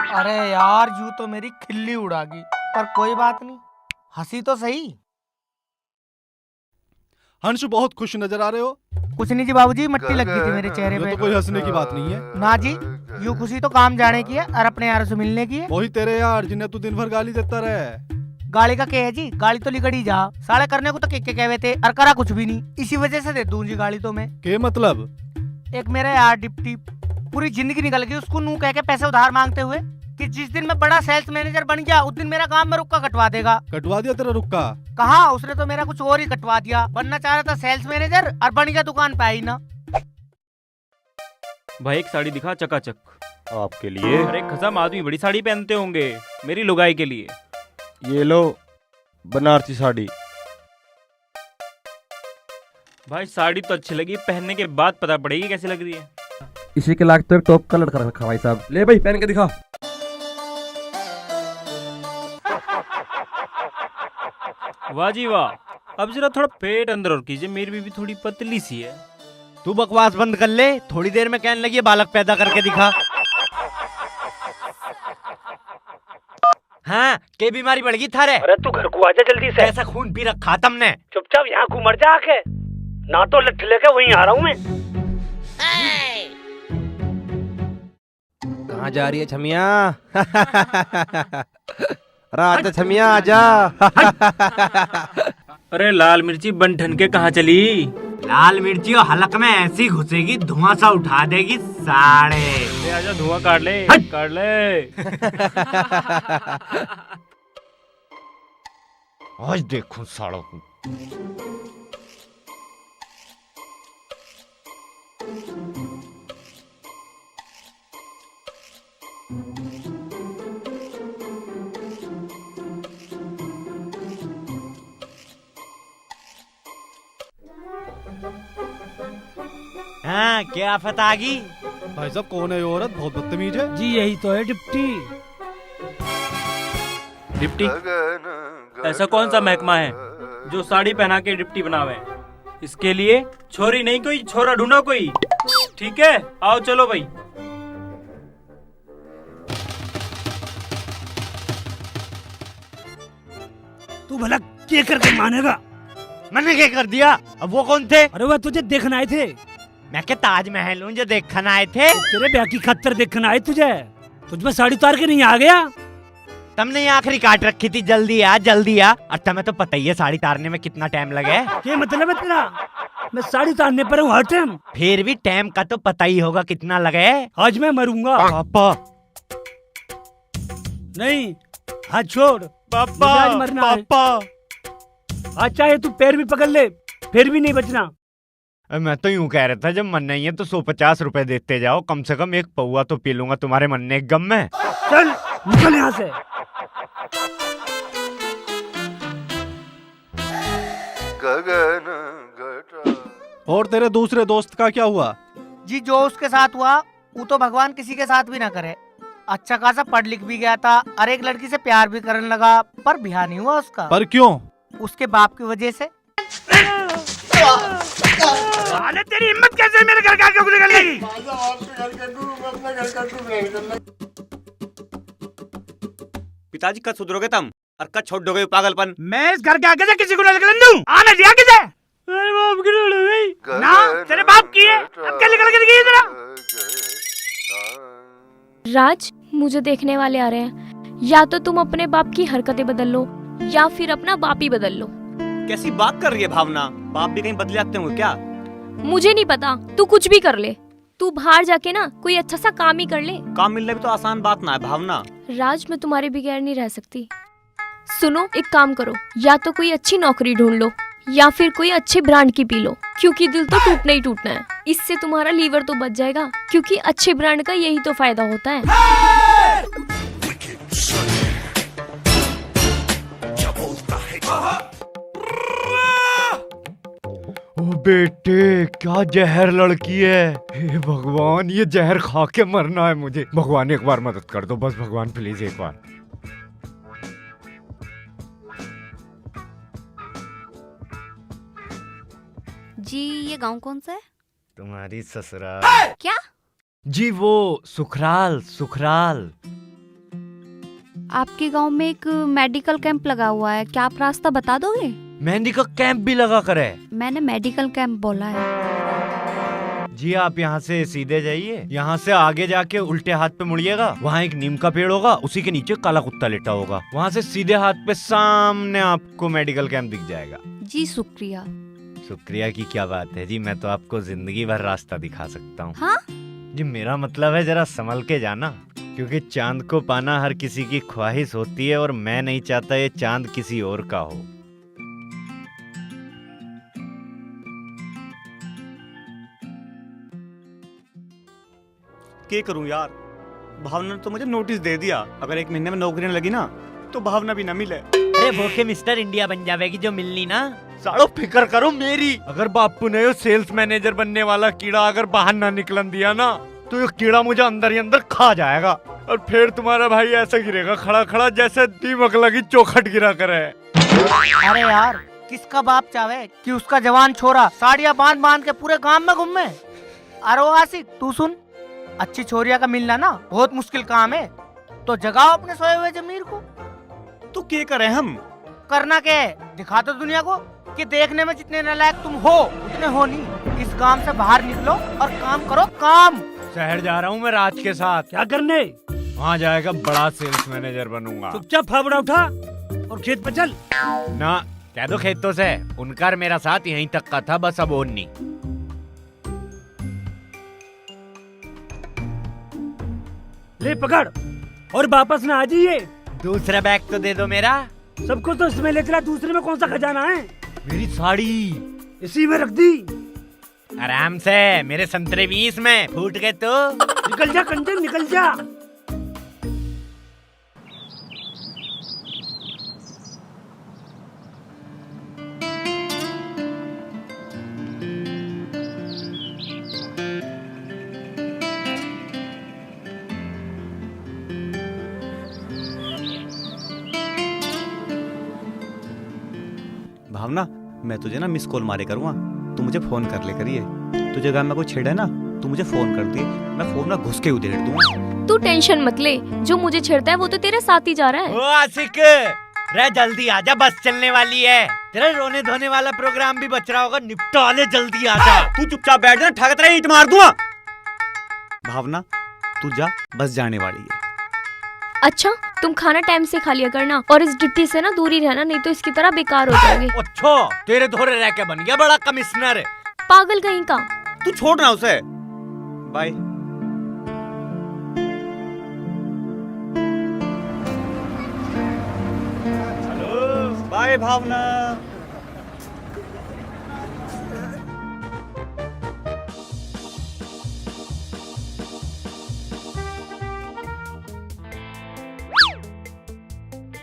अरे यार, यूं तो मेरी खिल्ली उड़ा गई, पर कोई बात नहीं, हंसी तो सही। हंसु बहुत खुश नजर आ रहे हो। कुछ नहीं जी बाबूजी, मट्टी लग गई थी मेरे चेहरे ये पे। तो कोई हंसने की बात नहीं है। ना जी, यूं खुशी तो काम जाने की है और अपने यार से मिलने की है। वही तेरे यार जिन्हें तू दिन भर गाली देता रहे। गाड़ी का क्या है जी, गाड़ी तो लिगड़ी जा, साले करने को तो के कहवे थे और करा कुछ भी नहीं, इसी वजह से दे दूं जी गाड़ी तो मैं। के मतलब? एक मेरा यार डिप्टी पूरी जिंदगी निकल गई उसको नू कह के पैसे उधार मांगते हुए कि जिस दिन मैं बड़ा सेल्स मैनेजर बन गया उस दिन मेरा काम में रुक्का कटवा देगा। कटवा दिया तेरा रुक्का? कहा, उसने तो मेरा कुछ और ही कटवा दिया। बनना चाह रहा था सेल्स मैनेजर और बन गया दुकान पे आई ना। भाई एक साड़ी दिखा चकाचक। आपके लिए? अरे खसम आदमी बड़ी साड़ी पहनते होंगे, मेरी लुगाई के लिए। ये लो बनारसी साड़ी। भाई साड़ी तो अच्छी लगी, पहनने के बाद पता पड़ेगी कैसी लग रही है। इसी के लायक तो एक टॉप का लड़का रखा भाई साहब। ले भाई पहन के दिखा। वाह जी वाह, अब जरा थोड़ा पेट अंदर और कीजिए, मेरी बीबी थोड़ी पतली सी है। तू बकवास बंद कर ले, थोड़ी देर में कहने लगी बालक पैदा करके दिखा। हाँ, के बीमारी बढ़ गई थारे? अरे तू घर को आजा जल्दी से। कैसा खून पी रखा तुमने? चुपचाप यहाँ को मर जा आके, ना तो लठ लेके वहीं आ रहा हूँ मैं। कहाँ जा रही है छमिया? राजा छमिया आजा। अरे लाल मिर्ची बन के कहाँ चली? लाल मिर्ची और हलक में ऐसी घुसेगी धुआं सा उठा देगी साड़े। ले आजा, धुआं काट ले, काट ले। आज देखो साड़ों को। हाँ, क्या आफत आ गई? भाई साहब कौन है ये औरत? बहुत बदतमीज है जी। यही तो है डिप्टी। डिप्टी? ऐसा कौन सा महकमा है जो साड़ी पहना के डिप्टी बनावे? इसके लिए छोरी नहीं कोई छोरा ढूंढो कोई। ठीक है, आओ चलो भाई। तू भला क्या करके मानेगा? मैंने क्या कर दिया? अब वो कौन थे? अरे वह तुझे देखने आए थे। मैं क्या ताजमहल हूँ जो देखने आए थे? तेरे ब्याह की खतर देखने आए तुझे। तुझ में साड़ी उतार के नहीं आ गया? तुमने ये आखिरी काट रखी थी, जल्दी आ जल्दी आ। और तुम्हें तो पता ही है साड़ी उतारने में कितना टाइम लगे। क्या मतलब है तेरा? मैं साड़ी उतारने पर हूँ हर टाइम। फिर भी टाइम का तो पता ही होगा कितना लगे। आज मैं मरूंगा। पापा नहीं, हाथ छोड़। पापा मुझे आज मरना है। पापा आज चाहे तू पैर भी पकड़ ले, फिर भी नहीं बचना। मैं तो यूं कह रहा था जब मन नहीं है तो 150 रुपए देते जाओ, कम से कम एक पौवा तो पी लूंगा तुम्हारे मरने के गम में। चल निकल यहाँ से। और तेरे दूसरे दोस्त का क्या हुआ? जी जो उसके साथ हुआ वो तो भगवान किसी के साथ भी ना करे। अच्छा खासा पढ़ लिख भी गया था और एक लड़की से प्यार भी करने लगा, पर ब्याह नहीं हुआ उसका। पर क्यों? उसके बाप की वजह से। साले तेरी हिम्मत कैसे मेरे घर का आगे निकल गई? पिताजी कब सुधरोगे तुम और कब छोड़ दोगे पागलपन? मैं इस घर के आगे से किसी को न निकलने दूं। आने दिया किसे? अरे बाप की लड़ गई ना, तेरे बाप की है। अब क्या निकल के गई तेरा? राज, मुझे देखने वाले आ रहे हैं, या तो तुम अपने बाप की हरकतें बदल लो या फिर अपना बाप ही बदल लो। कैसी बात कर रही है भावना? बाप भी कहीं बदल जाते होंगे क्या? मुझे नहीं पता, तू कुछ भी कर ले। तू बाहर जाके ना कोई अच्छा सा काम ही कर ले। काम मिलना भी तो आसान बात ना है भावना। राज, मैं तुम्हारे बगैर नहीं रह सकती। सुनो, एक काम करो, या तो कोई अच्छी नौकरी ढूंढ लो या फिर कोई अच्छे ब्रांड की पी लो, क्योंकि दिल तो टूटना ही टूटना है। इससे तुम्हारा लीवर तो बच जाएगा, क्योंकि अच्छे ब्रांड का यही तो फायदा होता है। बेटे क्या जहर लड़की है। हे भगवान, ये जहर खा के मरना है मुझे। भगवान एक बार मदद कर दो, बस भगवान प्लीज एक बार। जी ये गांव कौन सा है? तुम्हारी ससुराल। क्या? जी वो सुखराल सुखराल। आपके गांव में एक मेडिकल कैंप लगा हुआ है, क्या आप रास्ता बता दोगे? मेहंदी का कैंप भी लगा कर है। मैंने मेडिकल कैंप बोला है। जी आप यहाँ से सीधे जाइए, यहाँ से आगे जाके उल्टे हाथ पे मुड़िएगा, वहाँ एक नीम का पेड़ होगा, उसी के नीचे काला कुत्ता लेटा होगा। वहाँ से सीधे हाथ पे सामने आपको मेडिकल कैंप दिख जाएगा। जी शुक्रिया। शुक्रिया की क्या बात है जी, मैं तो आपको जिंदगी भर रास्ता दिखा सकता हूँ। हाँ? जी मेरा मतलब है जरा संभल के जाना, क्योंकि चांद को पाना हर किसी की ख्वाहिश होती है और मैं नहीं चाहता ये चांद किसी और का हो। क्या करूं यार, भावना ने तो मुझे नोटिस दे दिया, अगर 1 महीने में नौकरी न लगी ना तो भावना भी न मिले। अरे भूखे मिस्टर इंडिया बन जाएगी जो मिलनी ना। सालो फिक्र करो मेरी, अगर बापू ने सेल्स मैनेजर बनने वाला कीड़ा अगर बाहर ना निकलन दिया ना तो ये कीड़ा मुझे अंदर ही अंदर खा जाएगा और फिर तुम्हारा भाई ऐसे गिरेगा खड़ा खड़ा जैसे दीमक लगी चौखट गिरा करे। अरे यार किसका बाप चाहे कि उसका जवान छोरा साड़ियाँ बांध बांध के पूरे गांव में घूमे। अरे वो आशिक तू सुन, अच्छी छोरिया का मिलना ना बहुत मुश्किल काम है, तो जगाओ अपने सोए हुए जमीर को। तो क्या करें हम? करना क्या है, दिखा दो दुनिया को कि देखने में जितने नालायक तुम हो उतने हो नहीं। इस गांव से बाहर निकलो और काम करो काम। शहर जा रहा हूँ मैं राज के साथ। क्या करने? वहाँ जाएगा बड़ा सेल्स मैनेजर बनूंगा। चुपचाप फावड़ा उठा और खेत पे चल। ना कह दो खेतों से, उनका मेरा साथ यहीं तक का था, बस अब और नहीं। ले पकड़ और वापस ना आ जाइए। दूसरा बैग तो दे दो मेरा। सब कुछ तो इसमें ले चला, दूसरे में कौन सा खजाना है? मेरी साड़ी इसी में रख दी। आराम से, मेरे संतरे 20 में फूट गए तो। निकल जा कंजर निकल जा। भावना मैं तुझे ना मिस कॉल मारे करूँगा, तू मुझे फोन कर ले करिए। तुझे गाँव में कोई छेड़ा है ना तू मुझे फोन कर दिए, मैं फोन ना घुस के उधेड़ दूंगा। तू टेंशन मत ले, जो मुझे छेड़ता है वो तो तेरे साथ ही जा रहा है। ओ आशिक रे जल्दी आजा, बस चलने वाली है। तेरा रोने धोने वाला प्रोग्राम भी बच रहा होगा, निपटा ले, जल्दी आजा। तू चुपचाप बैठ जा, ठाकत रहे ईंट मार दूंगा। भावना तू जा, बस जाने वाली है। अच्छा तुम खाना टाइम से खा लिया करना और इस डिप्टी से ना दूरी रहना, नहीं तो इसकी तरह बेकार हो जाओगे। अच्छा तेरे धोरे रह के बन गया बड़ा कमिश्नर। पागल कहीं का। तू छोड़ ना उसे। बाय। हेलो बाय भावना।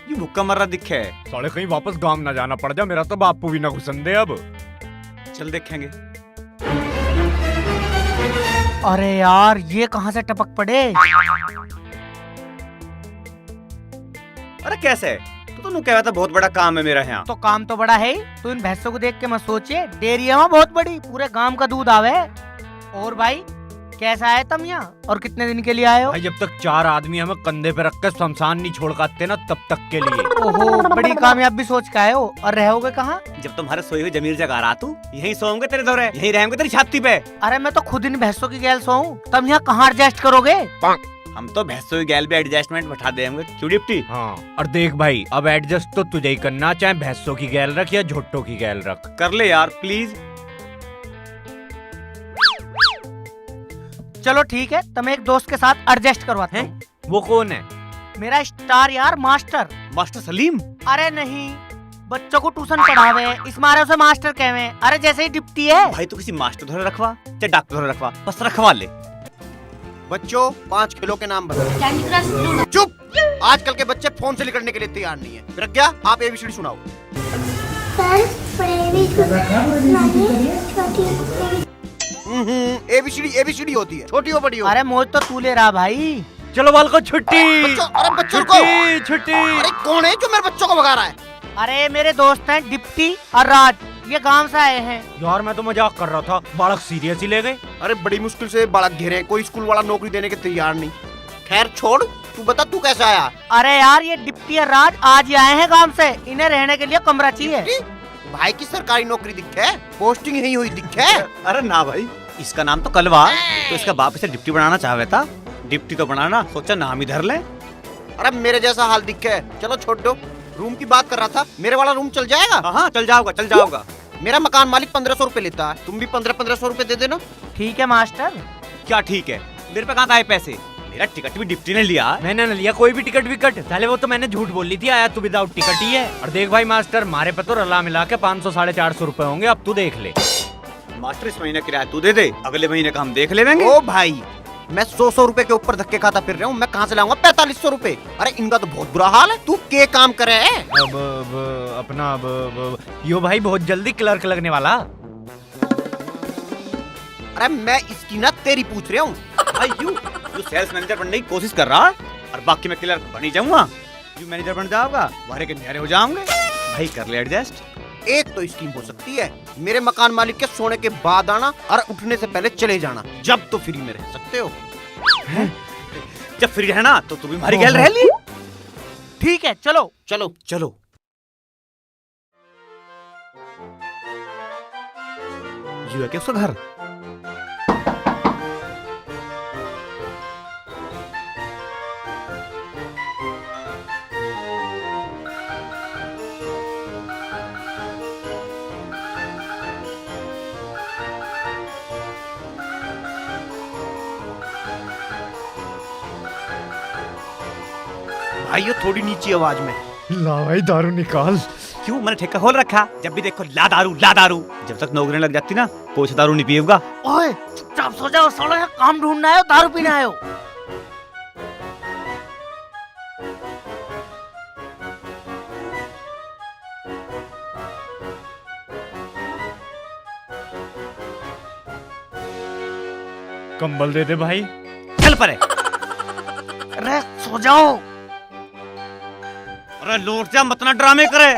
ये भुक्का मर रहा दिखे। साले कहीं वापस गांव ना जाना पड़ जा, मेरा तो बापू भी ना घुसन दे अब। चल देखेंगे। अरे यार ये कहाँ से टपक पड़े। अरे कैसे? तू तो कह रहा था बहुत बड़ा काम है मेरा यहाँ। तो काम तो बड़ा है ही, तो इन भैंसों को देख के मत सोचिए, डेयरी है वहाँ बहुत बड़ी, पूरे गांव का दूध आवे। और भाई कैसा है तुम यहाँ और कितने दिन के लिए आए हो? भाई जब तक 4 आदमी हमें कंधे पे रख कर शमशान नहीं छोड़ काटते ना तब तक के लिए। ओहो बड़ी कामयाबी सोच के आए हो। और रहोगे कहाँ? जब तुम्हारे सोई हुई जमीर जगा रहा तू, यहीं सोऊंगे तेरे दौरे, यहीं रहेंगे तेरी छाती पे। अरे मैं तो खुद इन भैंसों की गैल सोऊं, तुम यहाँ कहाँ एडजस्ट करोगे? हम तो भैंसों की गैल पे एडजस्टमेंट बैठा देंगे, क्यों डिप्टी? हाँ और देख भाई अब एडजस्ट तो तुझे ही करना, चाहे भैंसों की गैल रख या झोटों की गैल रख। कर ले यार प्लीज। चलो ठीक है, तुम एक दोस्त के साथ एडजस्ट करवाते हैं। वो कौन है? मेरा स्टार यार मास्टर। मास्टर सलीम? अरे नहीं, बच्चों को ट्यूशन पढ़ावे, इस मारे उसे मास्टर कहवे। अरे जैसे ही डिप्टी है। भाई तू किसी मास्टर धोरे रखवा चाहे डॉक्टर धोरे रखवा, बस रखवा ले। बच्चों 5 खेलों के नाम बताओ। चुप, आजकल के बच्चे फोन से निकलने के लिए तैयार नहीं है। प्रज्ञा आप ABCD सुनाओ। सर एबीसीडी होती है, छोटी हो बड़ी हो। अरे मौज तो तू ले रहा भाई। चलो बाल को छुट्टी। अरे बच्चों को, छुट्टी। अरे कौन है जो मेरे बच्चों को भगा रहा है? अरे मेरे दोस्त हैं डिप्टी और राज, ये गांव से आए हैं। यार मैं तो मजाक कर रहा था, बालक सीरियस ही ले गए। अरे बड़ी मुश्किल से बालक घेरे, कोई स्कूल वाला नौकरी देने के तैयार नहीं। खैर छोड़, तू बता तू कैसे आया? अरे यार ये डिप्टी और राज आज ही आए हैं गांव से, इन्हें रहने के लिए कमरा चाहिए। भाई की सरकारी नौकरी दिखे, पोस्टिंग यही हुई दिखे। अरे ना भाई, इसका नाम तो कलवा, तो इसका बाप इसे डिप्टी बनाना चाहता था। डिप्टी तो बनाना सोचा नाम ही धर ले। अरे मेरे जैसा हाल दिखे। चलो छोड़ दो, रूम की बात कर रहा था। मेरे वाला रूम चल जाएगा? हाँ चल जाओगा, चल जाओगा। मेरा मकान मालिक 1500 रुपए लेता है, तुम भी 1500 रुपए दे देना। ठीक है मास्टर। क्या ठीक है, मेरे पे कहाँ आए पैसे? मेरा टिकट भी डिप्टी ने लिया। मैंने न लिया कोई भी टिकट विकट, साले वो तो मैंने झूठ बोल ली थी, आया तू विदाउट टिकट ही है। और देख भाई मास्टर, मारे पे तो रला मिला के 500-450 रुपए होंगे, अब तू देख ले। मास्टर इस महीने किराया तू दे दे, अगले महीने का हम देख लेंगे। ओ भाई, मैं 100 रुपए के ऊपर धक्के खाता फिर रहा हूँ, मैं कहाँ से लाऊंगा 4500 रुपए? अरे इनका तो बहुत बुरा हाल है। तू क्या काम करे? अपना यो भाई बहुत जल्दी क्लर्क लगने वाला। अरे मैं इसकी ना तेरी पूछ रहा हूँ। भाई यू सेल्स मैनेजर बनने की कोशिश कर रहा है और बाकी मैं क्लर्क बन ही जाऊंगा। यू मैनेजर बन जाओगा, वारे के न्यारे हो जाओगे। भाई कर ले एडजस्ट। एक तो स्कीम हो सकती है, मेरे मकान मालिक के सोने के बाद आना और उठने से पहले चले जाना, जब तो फ्री में रह सकते हो। जब फ्री रहना तो तू भी हमारी गैल रह ली। ठीक है चलो। चलो चलो। यू है क्या उसका घर? भाई ये थोड़ी नीची आवाज में। ला भाई दारू निकाल। क्यों, मैंने ठेका खोल रखा, जब भी देखो ला दारू ला दारू। जब तक नौकरी लग जाती ना, कोई दारू नहीं पिएगा। ओए चुपचाप सो जाओ, सालो यहाँ काम ढूंढना है, दारू पीना है। कंबल दे दे भाई। चल परे। अरे सो जाओ। अरे लौट जा, मत ना ड्रामे करे।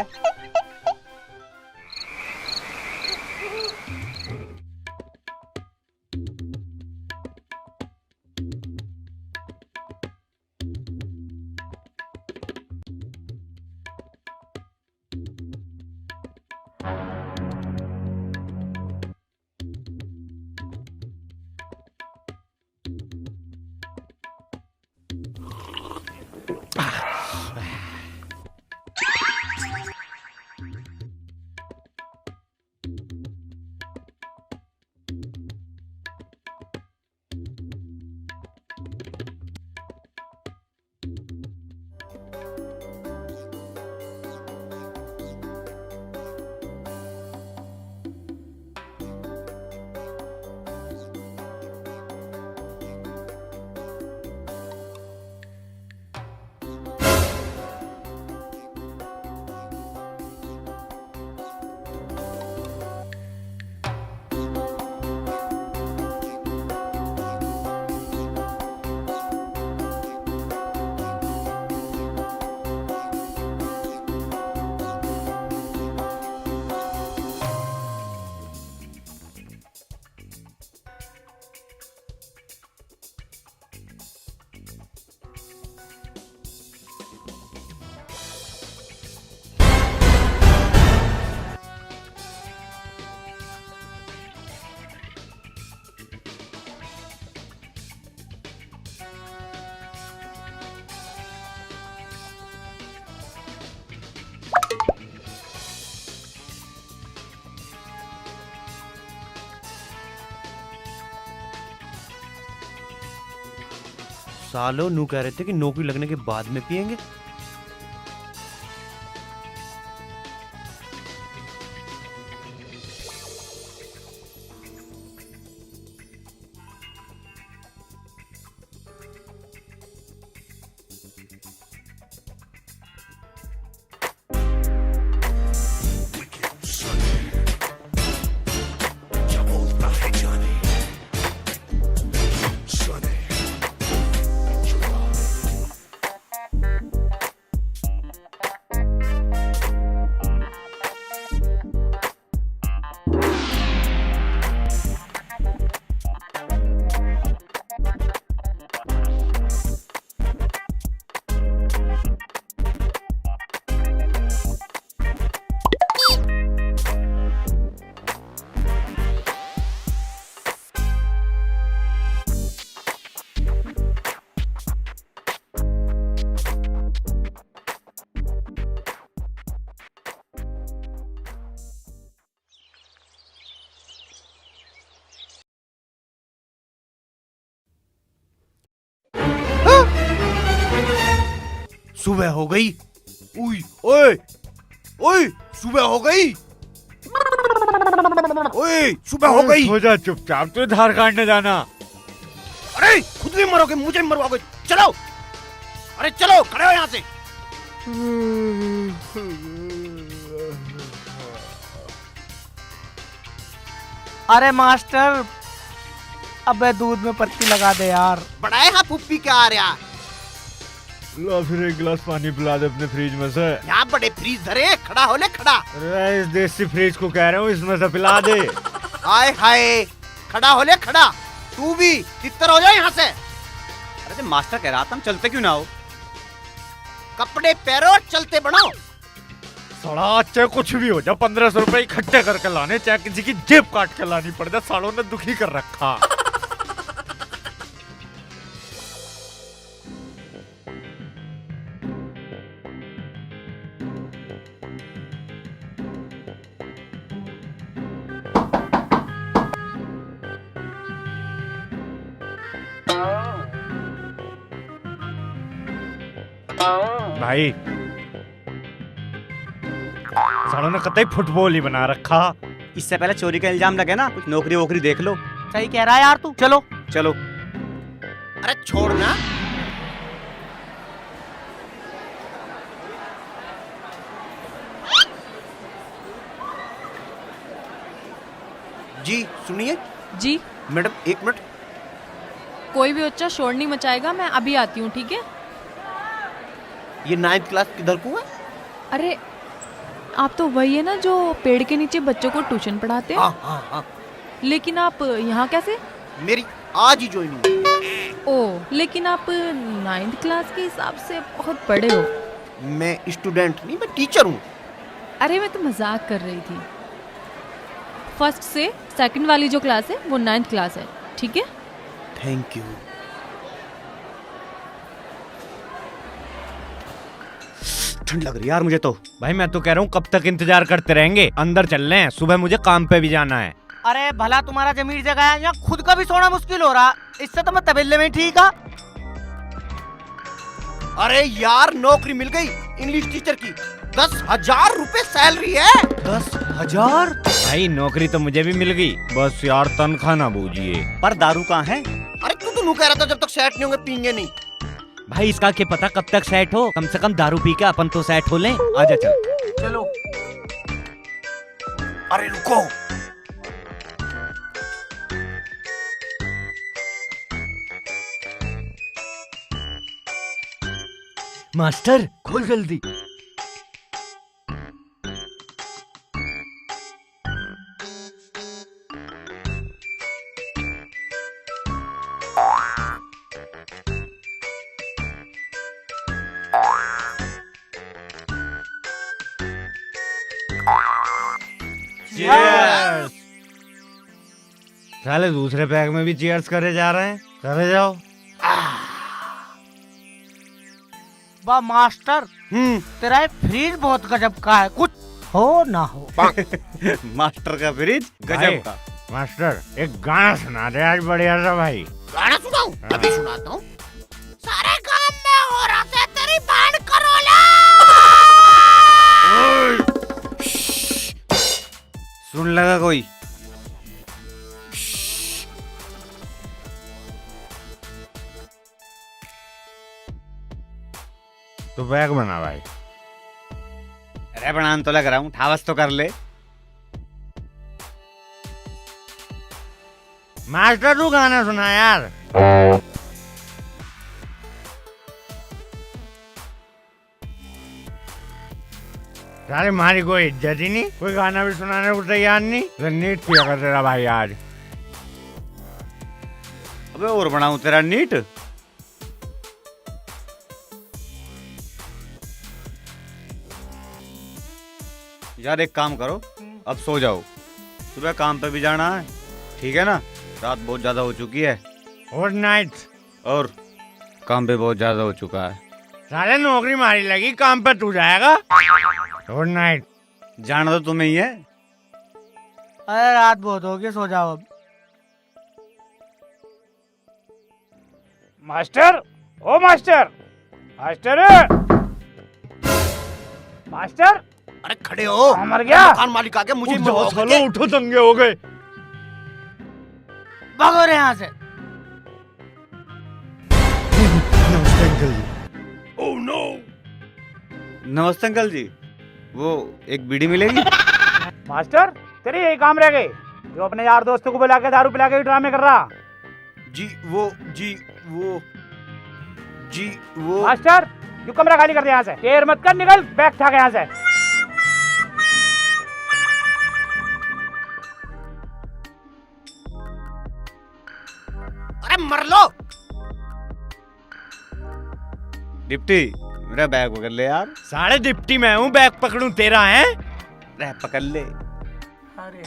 सालों नू कह रहे थे कि नौकरी लगने के बाद में पिएंगे। सुबह हो गई। उई, ओए, ओए, सुबह हो गई। ओए, सुबह हो गई। हो जा चुपचाप, तू धार काटने जाना। अरे खुद भी मरोगे, मुझे भी मरवाओगे। चलो, अरे चलो, खड़े हो यहाँ से। अरे मास्टर, अबे दूध में पत्ती लगा दे यार। बड़ाए हाँ पुप्पी क्या आ रहा। लो फिर एक गिलास पानी पिला दे अपने फ्रिज में से। यहाँ बड़े फ्रीज धरे, खड़ा हो ले, खड़ा। अरे इस देसी फ्रिज को कह रहा हूँ, इसमें से पिला दे। हाय हाय, खड़ा हो ले, खड़ा। तू भी तितर हो जाए यहाँ से। अरे तो मास्टर कह रहा था हम चलते क्यों ना हो? कपड़े पहनो और चलते बढ़ो। साला चाहे कुछ भी हो जाए, 1500 रुपए इकट्ठे करके लाने, चाहे किसी की जेब काट के लानी पड़ जाए। सालों ने दुखी कर रखा। भाई सालों ने कतई फुटबॉल ही बना रखा। इससे पहले चोरी का इल्जाम लगे ना, कुछ नौकरी वोकरी देख लो। सही कह रहा है यार तू। चलो चलो। अरे छोड़ना। जी सुनिए। जी मैडम एक मिनट। कोई भी बच्चा शोर नहीं मचाएगा, मैं अभी आती हूँ, ठीक है? ये 9th क्लास किधर को है? अरे आप तो वही है ना जो पेड़ के नीचे बच्चों को ट्यूशन पढ़ाते हैं। हाँ हाँ हाँ। लेकिन आप यहाँ कैसे? मेरी आज ही ज्वाइनिंग हुई। ओह, लेकिन आप 9th क्लास के हिसाब से बहुत बड़े हो। मैं स्टूडेंट नहीं, मैं टीचर हूँ। अरे मैं तो मजाक कर रही थी। फर्स्ट से सेकंड वाली जो क्लास है वो 9th क्लास है, ठीक है? Thank you. ठंड लग रही है यार मुझे तो। भाई मैं तो कह रहा हूँ कब तक इंतजार करते रहेंगे? अंदर चल रहे हैं, सुबह मुझे काम पे भी जाना है। अरे भला तुम्हारा जमीर जगह है, यहाँ खुद का भी सोना मुश्किल हो रहा। इससे तो मैं तबेले में ही ठीक है। अरे यार नौकरी मिल गई इंग्लिश टीचर की। 10,000 रुपए सैलरी है। 10,000? भाई नौकरी तो मुझे भी मिल गई, बस यार तनख्वाह ना बूझिए। पर दारू कहाँ है? अरे तू तो नू कह रहा था जब तक सेट नहीं होंगे पीएंगे नहीं। भाई इसका क्या पता कब तक सेट हो, कम से कम दारू पी के अपन तो सेट हो लें। आजा चल। चलो। अरे रुको। मास्टर खोल जल्दी। साले दूसरे पैक में भी चीयर्स करे जा रहे हैं। करे जाओ। वाह मास्टर, तेरा ये फ्रिज बहुत गजब का है, कुछ हो ना हो। मास्टर का फ्रिज गजब का। मास्टर एक गाना सुना दे आज बढ़िया सा। भाई गाना सुनाऊं? अभी सुनाता हूँ। सारे काम में हो रहा था तेरी बैंड करोला। सुन लगा कोई? तो बैग बना भाई। अरे बनान तो लग रहा हूँ, ठावस तो कर ले। मास्टर तू गाना सुना यार। सारे हमारी कोई इज्जत ही नहीं, कोई गाना भी सुनाने को तैयार नहीं। तो नीट किया कर तेरा भाई आज। अबे और बनाऊं तेरा नीट? यार एक काम करो, अब सो जाओ, सुबह काम पे भी जाना है, ठीक है ना? रात बहुत ज्यादा हो चुकी है। और नाइट। और काम पे बहुत ज्यादा हो चुका है। साले नौकरी मारी लगी, काम पे तू जाएगा। और नाइट। जाना तो तुम्हें ही है। अरे रात बहुत हो गई, सो जाओ अब। मास्टर, ओ मास्टर, मास्टर मास्टर अरे खड़े हो, मर गया। मकान मालिक आ गया, मुझे उठ जाओ मरवाओगे सालो, क्या? उठो, दंगे हो गए। भागो रे यहाँ से। नमस्ते अंकल जी। Oh no. नमस्ते अंकल जी, वो एक बीड़ी मिलेगी? मास्टर तेरे यही काम रह गए जो अपने यार दोस्तों को बुला के दारू पिला के ड्रामे कर रहा। जी वो मास्टर तू कमरा खाली कर दे यहाँ से, देर मत कर, निकल, बैग उठा के यहाँ से। अरे मर लो। डिप्टी, मेरा बैग पकड़ ले यार। साढ़े डिप्टी मैं हूँ, बैग पकड़ूं तेरा है? रह पकड़ ले। अरे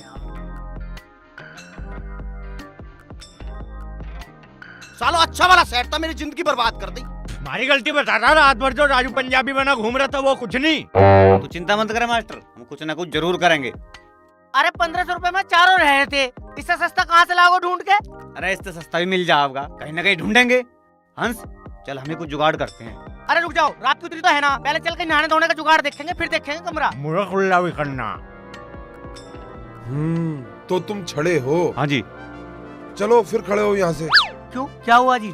सालो अच्छा वाला सेट था, मेरी जिंदगी बर्बाद कर दी। हमारी गलती बता रहा, रात भर जो राजू पंजाबी बना घूम रहा था वो कुछ नहीं। तू चिंता मत करे मास्टर, हम कुछ ना कुछ जरूर करेंगे। अरे 1500 रुपए में चारों रहे थे, इससे सस्ता कहाँ से लाओगे ढूंढ के? अरे इससे सस्ता भी मिल जाएगा, कहीं ना कहीं ढूंढेंगे। हंस, चल हमें कुछ जुगाड़ करते हैं। अरे रुक जाओ, रात की उतरी तो है ना, पहले चल के नहाने धोने का जुगाड़ देखेंगे, फिर देखेंगे कमरा। मुझे खुल्ला भी करना। तो तुम छड़े हो? हाँ जी। चलो फिर खड़े हो यहाँ से। क्यों, क्या हुआ जी?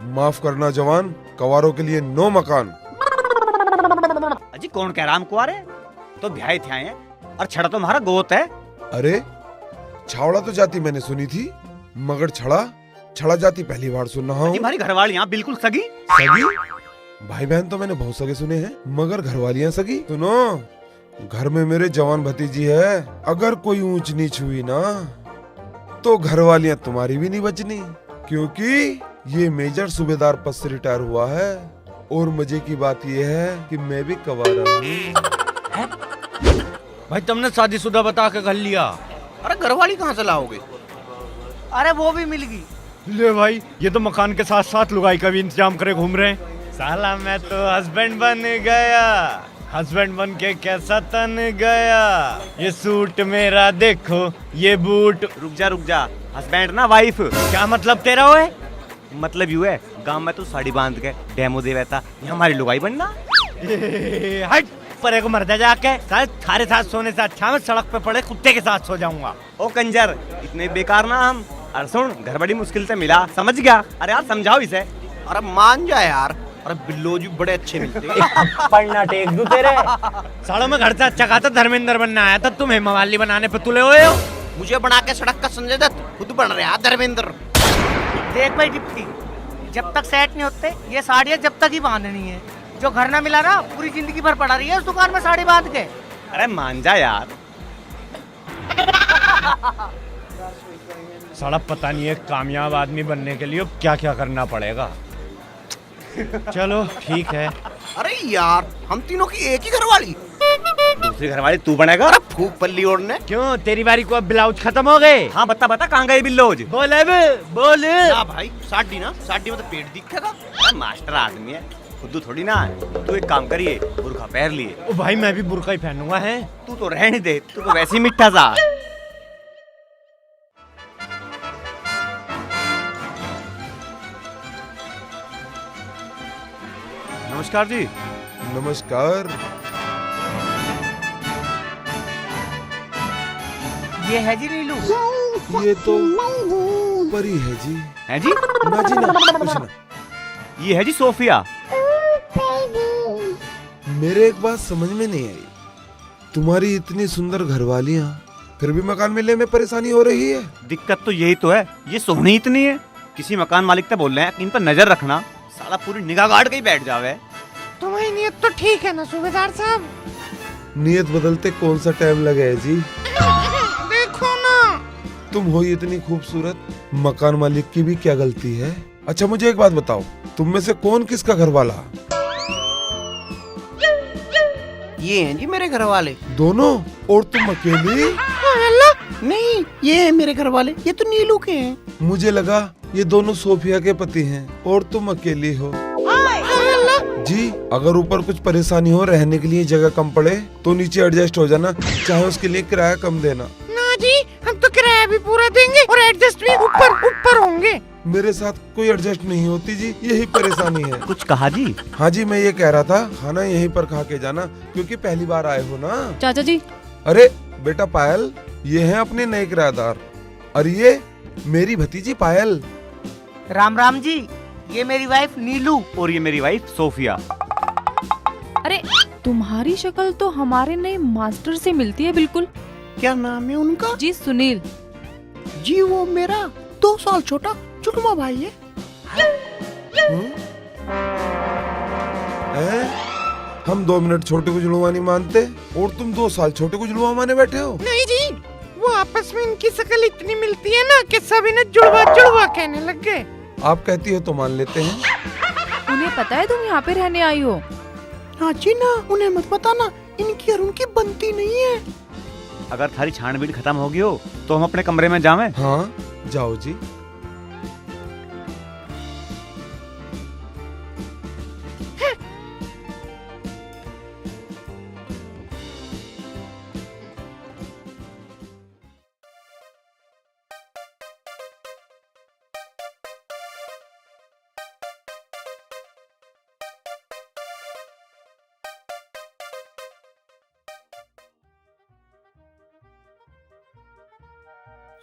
माफ करना जवान, कवारों के लिए नो मकान। अजी कौन कह रहा हम कुआरे? तो ब्याह थे आए हैं, और छड़ा तो हमारा गोत है। अरे छावड़ा तो जाति मैंने सुनी थी, मगर छड़ा जाति पहली बार सुन रहा हूँ। हमारी घरवाली यहाँ बिल्कुल सगी। सगी? भाई बहन तो मैंने बहुत सगे सुने हैं, मगर घरवालियाँ सगी? सुनो, घर में मेरे जवान भतीजी है, अगर कोई ऊंच नीच हुई ना तो घरवालियाँ तुम्हारी भी नहीं बचनी, क्योंकि ये मेजर सूबेदार पद से रिटायर हुआ है। और मजे की बात ये है कि मैं भी कवारा हूँ। भाई तुमने शादीशुदा बता के घर लिया? अरे घरवाली कहाँ से लाओगे? अरे वो भी मिल गई। ले भाई, ये तो मकान के साथ साथ लुगाई का भी इंतजाम करे घूम रहे हैं। साला मैं तो हस्बैंड बन गया, हस्बैंड बन के कैसा तन गया। ये सूट मेरा देखो, ये बूट। रुक जा, हस्बैंड ना वाइफ। क्या मतलब तेरा हो है? मतलब यू है, गांव में तो साड़ी बांध के डेमो दे रहता, ये हमारी लुगाई बनना। हट, परे को मर जा जाके, थारे साथ सोने से अच्छा मैं सड़क पे पड़े कुत्ते के साथ सो जाऊंगा। ओ कंजर, इतने बेकार ना हम। अरे सुन, घर बड़ी मुश्किल से मिला, समझ गया? अरे यार समझाओ इसे। अरे मान जा यार, अरे बिल्लो जी बड़े अच्छे मिलते हैं। पढ़ना टेक दूं तेरे। सालों में घर से अच्छा खाता धर्मेंद्र बनना आया था, तुम हेमावाली बनाने पे तुले हुए हो। मुझे बना के सड़क का संजय दत्त, खुद बन रहा धर्मेंद्र। देख भाई डिप्टी, जब तक सेट नहीं होते ये साड़ियाँ जब तक ही बांधनी है। जो घर ना मिला ना, पूरी जिंदगी भर पड़ा रही है उस दुकान में साड़ी बांध के। अरे मान जा यार। साला पता नहीं है कामयाब आदमी बनने के लिए क्या क्या करना पड़ेगा। चलो ठीक है। अरे यार, हम तीनों की एक ही घरवाली। दूसरी घरवाली तू बनेगा? अरे फूक पल्ली ओढ़ने। क्यों, तेरी बारी को अब ब्लाउज खत्म हो गए? हाँ बता कहाँ गए बिल्लोज? बोल बोल। ना भाई, साड़ी में तो पेट दिखेगा। मास्टर आदमी है, खुद थोड़ी ना है। तू एक काम करिए, बुरखा पहन लिए। ओ भाई मैं भी बुरखा ही पहनूंगा है। तू तो रहने दे, तू तो वैसे ही मिठा सा। नमस्कार जी। नमस्कार। ये है जी नीलू। ये तो परी है जी। है जी? ना जी ना, कुछ ना। ये है जी सोफिया। मेरे एक बात समझ में नहीं आई, तुम्हारी इतनी सुंदर घरवालियाँ फिर भी मकान मिलने में परेशानी हो रही है। दिक्कत तो यही तो है, ये सोहनी इतनी है। किसी मकान मालिक से बोल रहे हैं इन पर नजर रखना, साला पूरी निगाह गाड़ के ही बैठ जावे। तुम्हारी नियत तो ठीक है ना सूबेदार साहब? नियत बदलते कौन सा टाइम लगे है जी? देखो ना, तुम हो इतनी खूबसूरत, मकान मालिक की भी क्या गलती है? अच्छा मुझे एक बात बताओ, तुम में से कौन किसका घर वाला? ये हैं जी मेरे घर वाले। दोनों? और तुम अकेली? नहीं, ये है मेरे घर वाले, ये तो नीलू के हैं। मुझे लगा ये दोनों सोफिया के पति हैं और तुम अकेली हो। जी, अगर ऊपर कुछ परेशानी हो, रहने के लिए जगह कम पड़े तो नीचे एडजस्ट हो जाना, चाहे उसके लिए किराया कम देना। ना जी, हम तो किराया भी पूरा देंगे और एडजस्ट भी ऊपर होंगे। मेरे साथ कोई एडजस्ट नहीं होती जी, यही परेशानी है। कुछ कहा जी? हाँ जी, मैं ये कह रहा था खाना यहीं पर खा के जाना, क्योंकि पहली बार आए हो ना। चाचा जी। अरे बेटा पायल, ये है अपने नए किराएदार, और ये मेरी भतीजी पायल। राम राम जी, ये मेरी वाइफ नीलू। और ये मेरी वाइफ सोफिया। अरे तुम्हारी शक्ल तो हमारे नए मास्टर से मिलती है बिल्कुल। क्या नाम है उनका? जी सुनील। जी वो मेरा 2 साल छोटा चुटमा भाई है। हम 2 मिनट छोटे को जुड़वा नहीं मानते, और तुम 2 साल छोटे को जुड़वा माने बैठे हो। नहीं जी, वो आपस में इनकी शक्ल इतनी मिलती है ना कि सभी ने जुड़वा जुड़वा कहने लग गए। आप कहती हो तो मान लेते हैं। उन्हें पता है तुम यहाँ पे रहने आई हो? हाँ जी ना, उन्हें मत बताना, इनकी और उनकी बनती नहीं है। अगर थारी छानबीन खत्म होगी हो तो हम अपने कमरे में जावें? हाँ जाओ जी।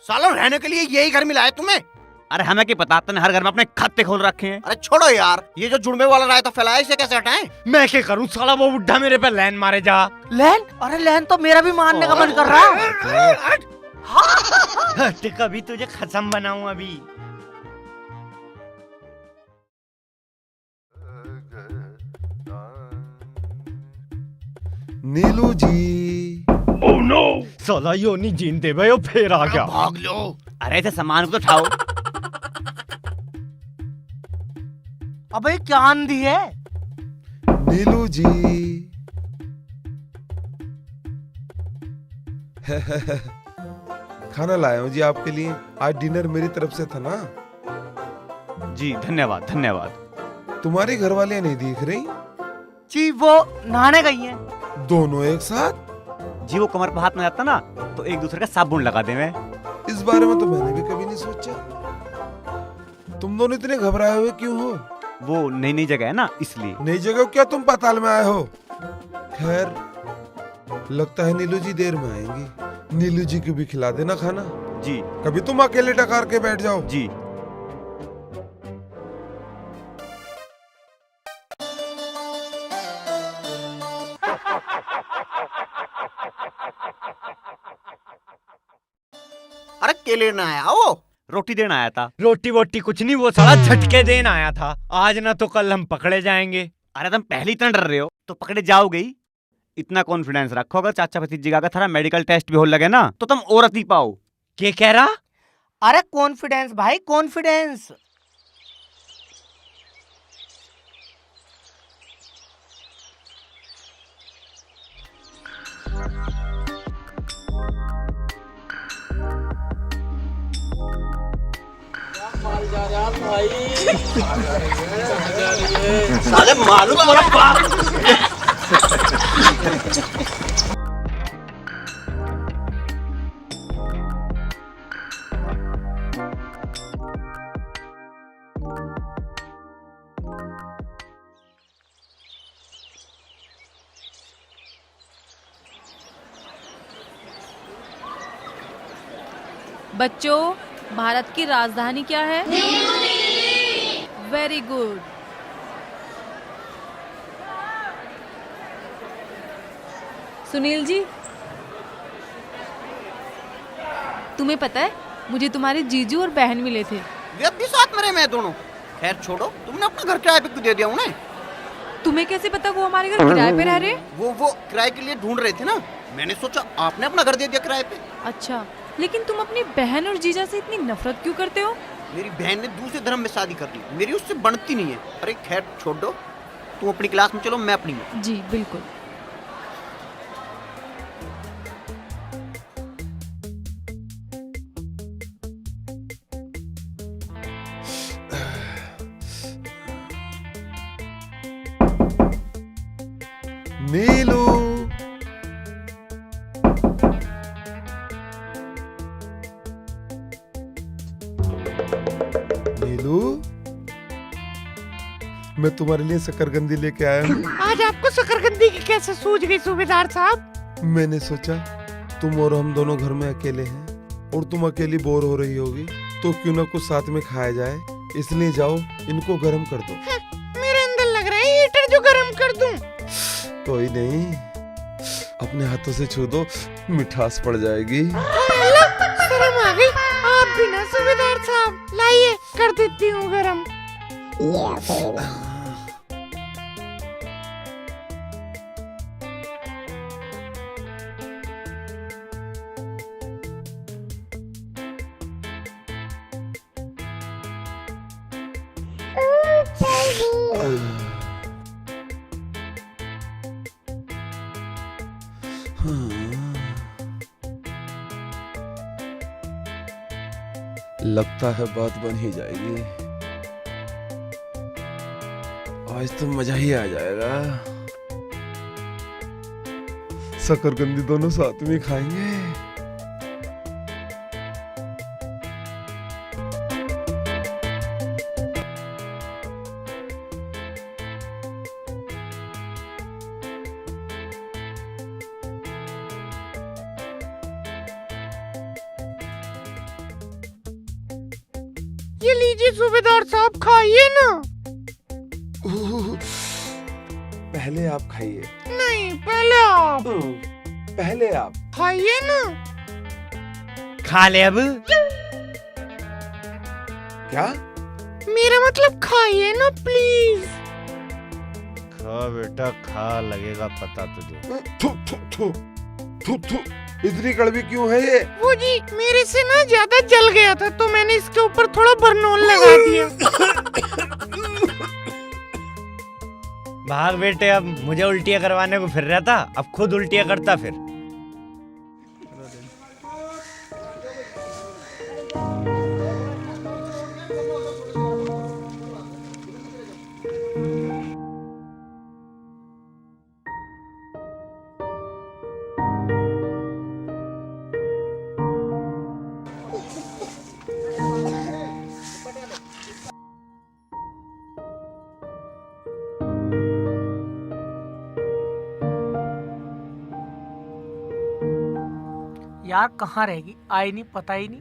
सालों रहने के लिए यही घर मिला है तुम्हें? अरे हमें क्या पता, तने हर घर में अपने खाते खोल रखे हैं। अरे छोड़ो यार, ये जो जुड़ने वाला रायता फैलाया इसे कैसे हटाएं? मैं क्या करूं, साला वो बुढ़ा मेरे पे लैन मारे जा। लैन? अरे लैन तो मेरा भी मारने का मन कर रहा है। कभी तुझे खसम बनाऊं अभी। नीलू जी। ओह नो, साला यो नहीं जीनते भाई, वो फिर आ गया। भाग लो। अरे ऐसे सामान को तो उठाओ। अबे क्या आंधी है? नीलू जी। खाना लाया हूँ जी आपके लिए, आज डिनर मेरी तरफ से था ना। जी धन्यवाद धन्यवाद। तुम्हारी घरवालियाँ नहीं दिख रही? जी वो नहाने गई हैं। दोनों एक साथ? जी वो कमर पर हाथ में जाता ना तो एक दूसरे का साबुन लगा देवे। इस बारे में तो मैंने भी कभी नहीं सोचा। तुम दोनों इतने घबराए हुए क्यों हो? वो नई नई जगह है ना इसलिए। नई जगह क्या तुम पाताल में आए हो? खैर लगता है नीलू जी देर में आएंगी। नीलू जी को भी खिला देना खाना। जी। कभी तुम अकेले टकार के बैठ जाओ। जी। अरे क्या लेना आया हो? रोटी देना आया था। रोटी वोटी कुछ नहीं, वो साला झटके देना आया था। आज ना तो कल हम पकड़े जाएंगे। अरे तुम पहले इतना डर रहे हो तो पकड़े जाओगे ही। इतना कॉन्फिडेंस रखो, अगर चाचा भतीजी का थारा मेडिकल टेस्ट भी हो लगे ना तो तुम औरत नहीं पाओ। क्या कह रहा? अरे कॉन्फिडेंस भाई, कॉन्फिडेंस। साले मालूम तुम्हारा बाप। बच्चों, भारत की राजधानी क्या है? Very good. सुनील जी, तुम्हें पता है मुझे तुम्हारे जीजू और बहन मिले थे। वे भी साथ में रहे मैं दोनों। खैर छोड़ो, तुमने अपना घर किराए पे क्यों दे दिया उन्हें? तुम्हें कैसे पता वो हमारे घर किराए पे रह रहे? वो किराए के लिए ढूंढ रहे थे ना, मैंने सोचा आपने अपना घर दे दिया किराए पे। अच्छा, लेकिन तुम अपनी बहन और जीजा से इतनी नफरत क्यों करते हो? मेरी बहन ने दूसरे धर्म में शादी कर ली, मेरी उससे बनती नहीं है। अरे खैर छोड़ दो, तुम अपनी क्लास में चलो, मैं अपनी में। जी बिल्कुल। नीलू। नीलू। मैं तुम्हारे लिए शकरकंदी लेके आया हूँ। आज आपको शकरकंदी की कैसे सूझ गई सूबेदार साहब? मैंने सोचा तुम और हम दोनों घर में अकेले हैं और तुम अकेली बोर हो रही होगी, तो क्यों ना कुछ साथ में खाया जाए, इसलिए जाओ इनको गर्म कर दो। मेरे अंदर लग रहा है हीटर जो गर्म कर दूं। कोई नहीं, अपने हाथों से छू दो, मिठास पड़ जाएगी। शर्म आ गई। आप भी ना सूबेदार साहब, लाइए कर देती हूँ गरम। लगता है बात बन ही जाएगी। आज तो मजा ही आ जाएगा। शकरकंदी दोनों साथ में खाएंगे। ये लीजिए सूबेदार साहब, खाइए ना। पहले आप खाइए। नहीं, पहले आप। पहले आप खाइए ना। खा ले अब। क्या? मेरा मतलब खाइए ना प्लीज। खा बेटा खा, लगेगा पता तुझे। थू थू थू थू थू, इतनी कड़वी क्यों है ये? वो जी मेरे से ना ज्यादा जल गया था, तो मैंने इसके ऊपर थोड़ा बरनोल लगा दिया। भाग बेटे, अब मुझे उल्टियाँ करवाने को फिर रहा था, अब खुद उल्टियाँ करता फिर। यार कहाँ रहेगी, आई नहीं, पता ही नहीं।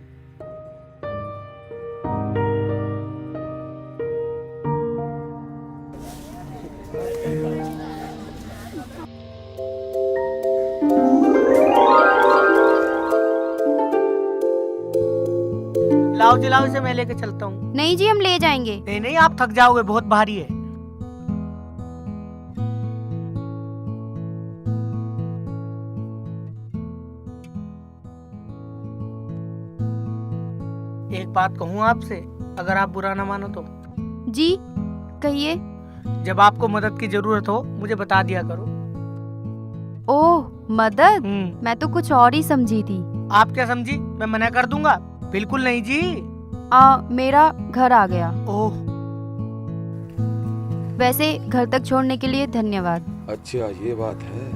लाओ जी लाओ, इसे मैं लेके चलता हूँ। नहीं जी, हम ले जाएंगे। नहीं नहीं, आप थक जाओगे, बहुत भारी है। एक बात कहूँ आपसे, अगर आप बुरा ना मानो तो। जी कहिए। जब आपको मदद की जरूरत हो मुझे बता दिया करो। ओह मदद, मैं तो कुछ और ही समझी थी। आप क्या समझी? मैं मना कर दूंगा? बिल्कुल नहीं जी। मेरा घर आ गया। ओह, वैसे घर तक छोड़ने के लिए धन्यवाद। अच्छा ये बात है।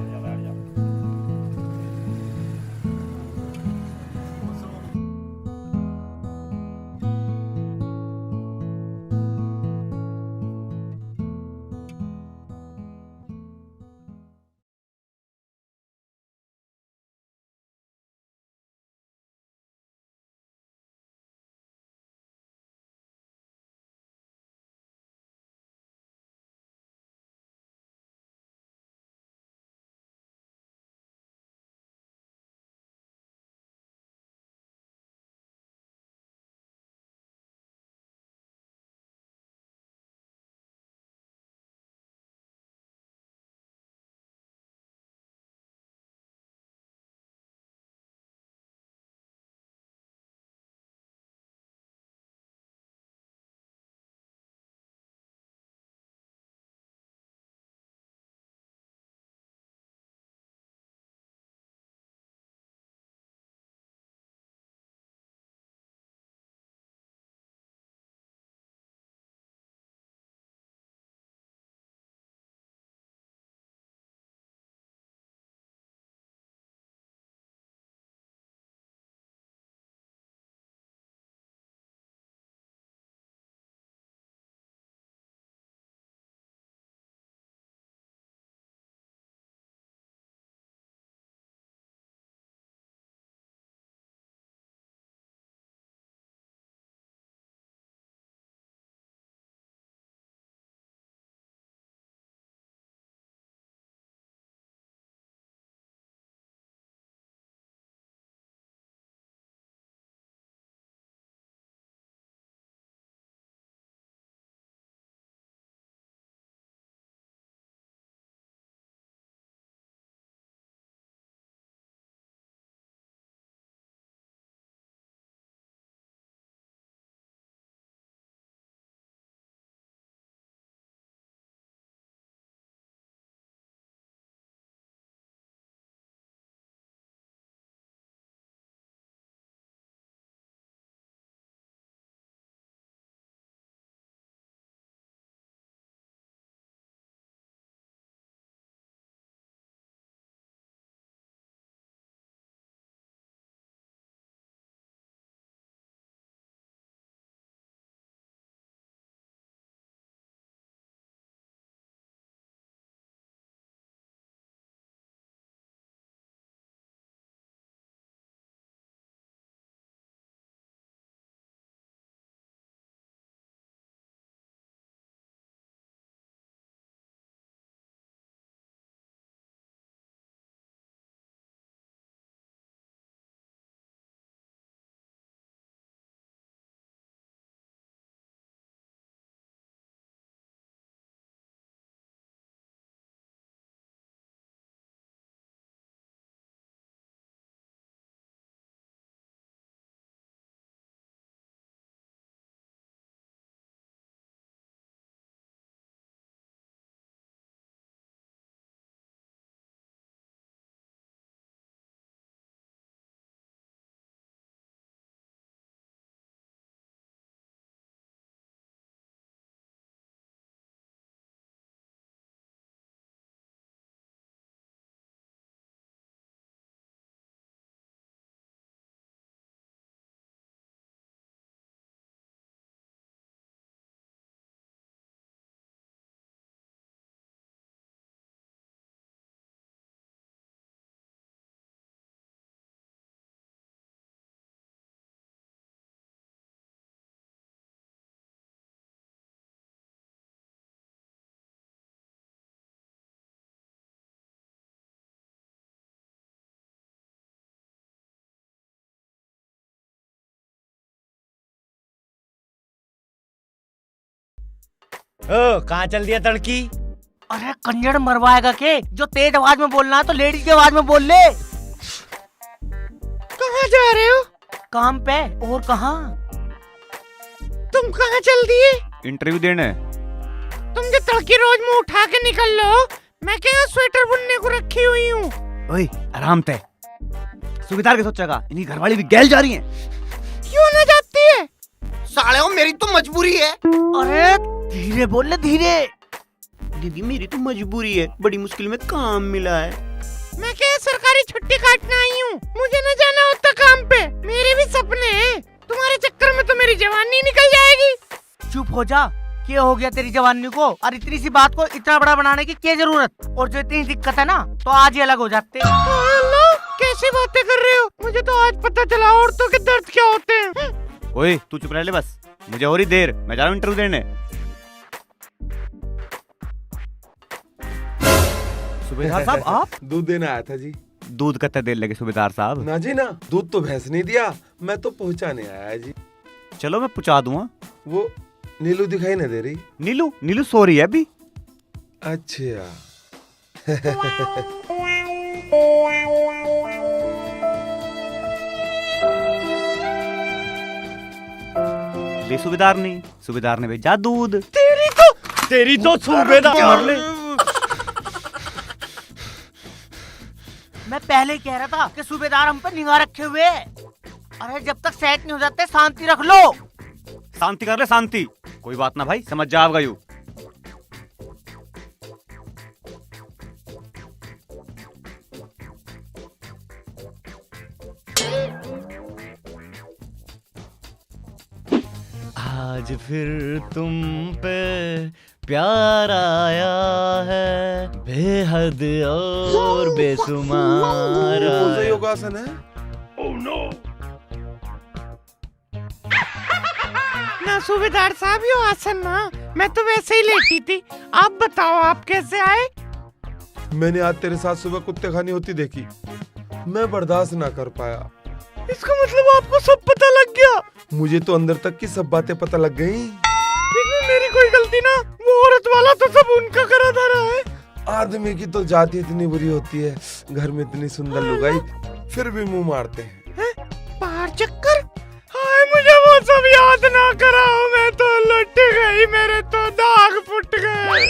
ओ कहाँ चल दिया तड़की? अरे कंजड़ मरवाएगा के? जो तेज आवाज में बोलना है तो लेडीज की आवाज में बोल ले। कहाँ जा रहे हो? काम पे। और कहाँ? तुम कहाँ चल दिए? इंटरव्यू देने। तुम जो तड़की रोज मुंह उठा के निकल लो, मैं क्या स्वेटर बुनने को रखी हुई हूँ। ओए आराम ते। सूबेदार के सोचेगा इनकी घरवाली भी गैल जा रही है। क्यों ना जाती है? साले मेरी तो मजबूरी है। अरे धीरे बोल ले, धीरे। दीदी मेरी तो मजबूरी है, बड़ी मुश्किल में काम मिला है। मैं क्या सरकारी छुट्टी काटने आई हूँ, मुझे न जाना होता काम पे। मेरे भी सपने हैं, तुम्हारे चक्कर में तो मेरी जवानी निकल जाएगी। चुप हो जा। क्या हो गया तेरी जवानी को? और इतनी सी बात को इतना बड़ा बनाने की क्या जरूरत? और जो इतनी दिक्कत है ना, तो आज ही अलग हो जाते। कैसी बातें कर रहे हो? मुझे तो आज पता चला औरतों के दर्द क्या होते हैं। ओए तू चुप रह ले बस, मुझे और ही देर, मैं जा रहा हूँ इंटरव्यू देने। सूबेदार साहब आप? दूध देना आया था जी। दूध कितना देर लगे सूबेदार साहब? ना जी ना, दूध तो भैंस नहीं दिया, मैं तो पहुंचाने आया जी। चलो मैं पहुंचा दूंगा। वो नीलू दिखाई ना दे रही? नीलू? नीलू सो रही है अभी। अच्छा। ले सूबेदार ने, सूबेदार ने भेजा दूध। तेरी तो सूबेदार मर ले। मैं पहले ही कह रहा था कि सूबेदार हम पर निगाह रखे हुए। अरे जब तक सेट नहीं हो जाते शांति रख लो। शांति कर ले, शांति। कोई बात ना भाई, समझ जाएगा यू। आज फिर तुम पे प्यार आया है, बेहद और बेसुमार। कौन सा योगासन है? ना सूबेदार साहब, यो आसन ना, मैं तो वैसे ही लेटी थी। आप बताओ आप कैसे आए? मैंने आज तेरे साथ सुबह कुत्ते खानी होती देखी, मैं बर्दाश्त ना कर पाया। इसका मतलब आपको सब पता लग गया? मुझे तो अंदर तक की सब बातें पता लग गई। इसमें मेरी कोई गलती ना, वो औरत वाला तो सब उनका करा धरा है। आदमी की तो जाति इतनी बुरी होती है, घर में इतनी सुंदर लुगाई फिर भी मुंह मारते हैं। बाहर चक्कर? हाय मुझे वो सब याद ना कराओ, मैं तो लुट गई, मेरे तो दाग फुट गए।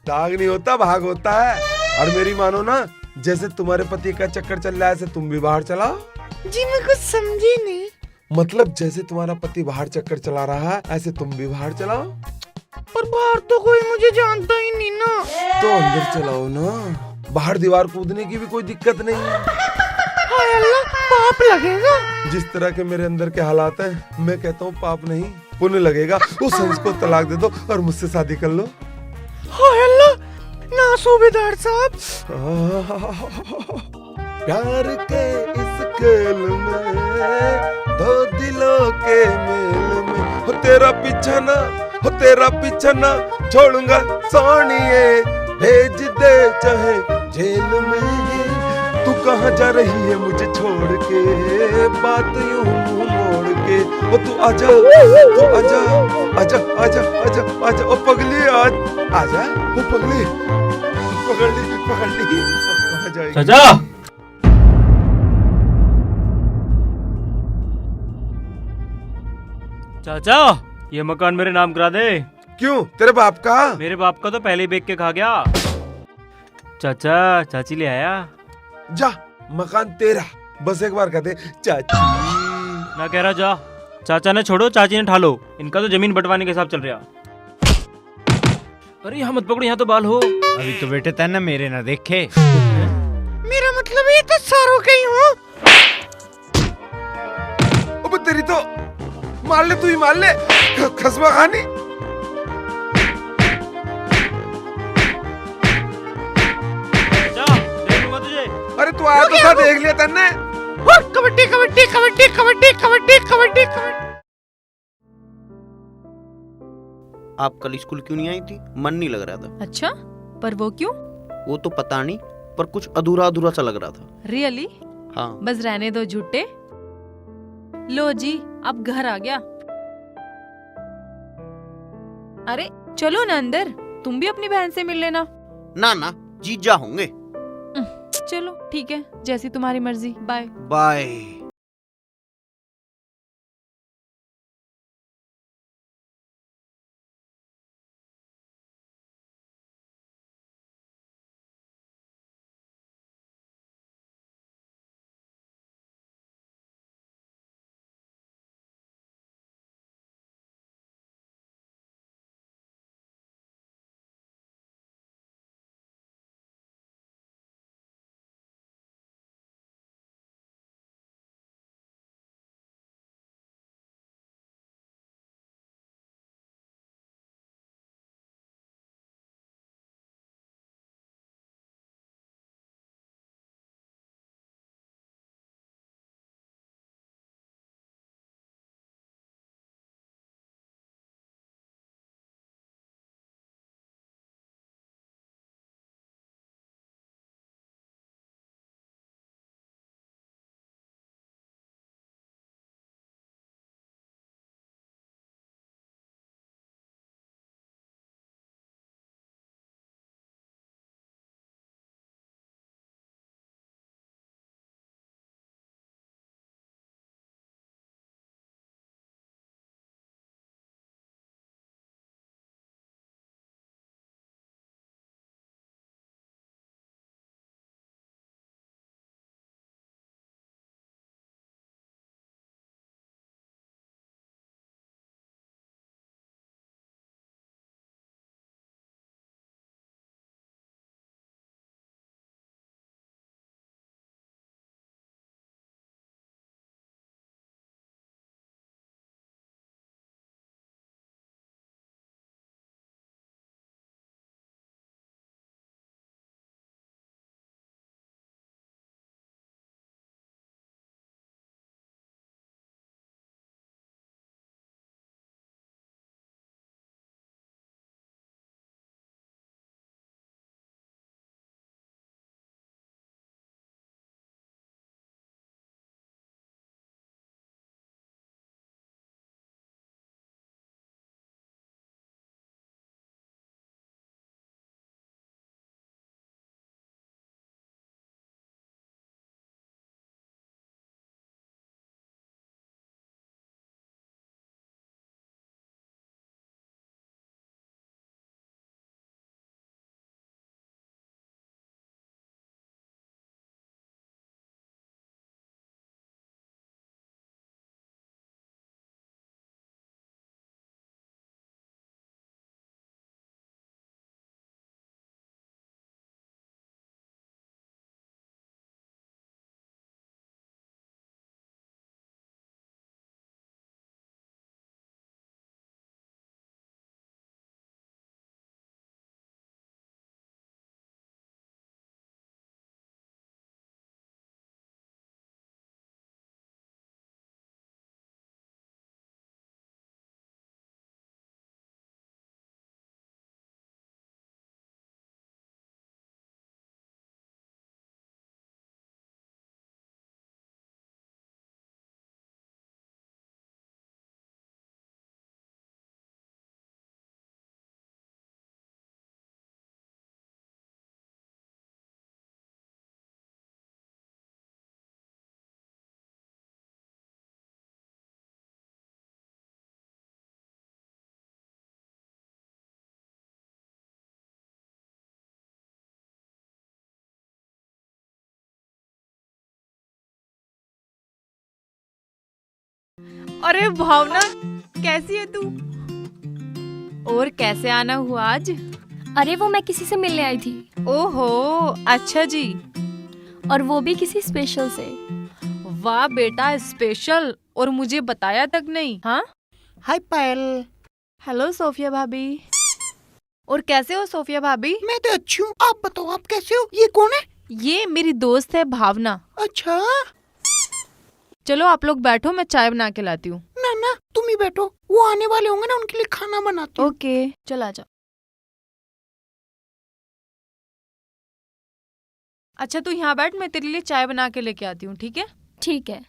दाग नहीं होता, भाग होता है। और मेरी मानो ना, जैसे तुम्हारे पति का चक्कर चल रहा है, ऐसे तुम भी बाहर चलाओ। जी मैं कुछ समझी नहीं। मतलब जैसे तुम्हारा पति बाहर चक्कर चला रहा है, ऐसे तुम भी बाहर चलाओ। पर बाहर तो कोई मुझे जानता ही नहीं ना। तो अंदर चलाओ ना, बाहर दीवार कूदने की भी कोई दिक्कत नहीं है। हाय अल्लाह, पाप लगेगा। जिस तरह के मेरे अंदर के हालात हैं, मैं कहता हूँ पाप नहीं पुण्य लगेगा। उस हंस को तलाक दे दो और मुझसे शादी कर लो। हाय अल्लाह, ना सूबेदार साहब। प्यार के इस खेल में, दो दिलों के मेल में, हो तेरा पीछा ना, हो तेरा पीछा ना छोड़ूंगा सोनिए, भेज दे चाहे जेल में। तू कहाँ जा रही है मुझे छोड़ के, बात यूं मुंह मोड़ के। ओ तू आजा, तू आजा, आजा आजा आजा आजा। ओ पगली आज आजा, ओ पगली पकड़ ली पकड़ ली। कहाँ जाएगी? चाचा चाचा, ये मकान मेरे नाम करा दे। क्यों? तेरे बाप का? मेरे बाप का तो पहले ही बेच के खा गया। चाचा चाची ले आया। जा, मकान तेरा। बस एक बार कहते चाची। ना कह रहा जा। चाचा ने छोड़ो, चाची ने ठालो। इनका तो जमीन बंटवाने के हिसाब चल रहा। अरे यहाँ मत पकड़ो, यहाँ तो बाल हो। अभी तो बेटे तन्ने मेरे ना देखे। मेरा मतलब ये तो सारों के ही हो। अब तेरी तो मार ले, तू ही मार ले, खसमा खानी। अरे तू आया तो था, देख लिया तन्ने। कबड्डी कबड्डी कबड्डी कबड्डी कबड्डी कबड्डी कबड्डी। आप कल स्कूल क्यों नहीं आई थी? मन नहीं लग रहा था। अच्छा, पर वो क्यों? वो तो पता नहीं, पर कुछ अधूरा अधूरा सा लग रहा था। रियली? हाँ। बस रहने दो झूठे। लो जी, अब घर आ गया। अरे चलो ना अंदर, तुम भी अपनी बहन से मिल लेना। ना ना, जीजा होंगे। चलो ठीक है, जैसी तुम्हारी मर्जी। Bye bye. अरे भावना, कैसी है तू? और कैसे आना हुआ आज? अरे वो मैं किसी से मिलने आई थी। ओहो, अच्छा जी। और वो भी किसी स्पेशल से। वाह बेटा, स्पेशल, और मुझे बताया तक नहीं। हाँ, हाय पायल। हेलो सोफिया भाभी। और कैसे हो सोफिया भाभी? मैं तो अच्छी हूँ, आप बताओ आप कैसे हो? ये कौन है? ये मेरी दोस्त है भावना। अच्छा, चलो आप लोग बैठो, मैं चाय बना के लाती हूँ। ना ना, तुम ही बैठो, वो आने वाले होंगे ना, उनके लिए खाना बनाती हूँ। ओके, चल आ जाओ। अच्छा तू यहाँ बैठ, मैं तेरे लिए चाय बना के लेके आती हूँ, ठीक है? ठीक है।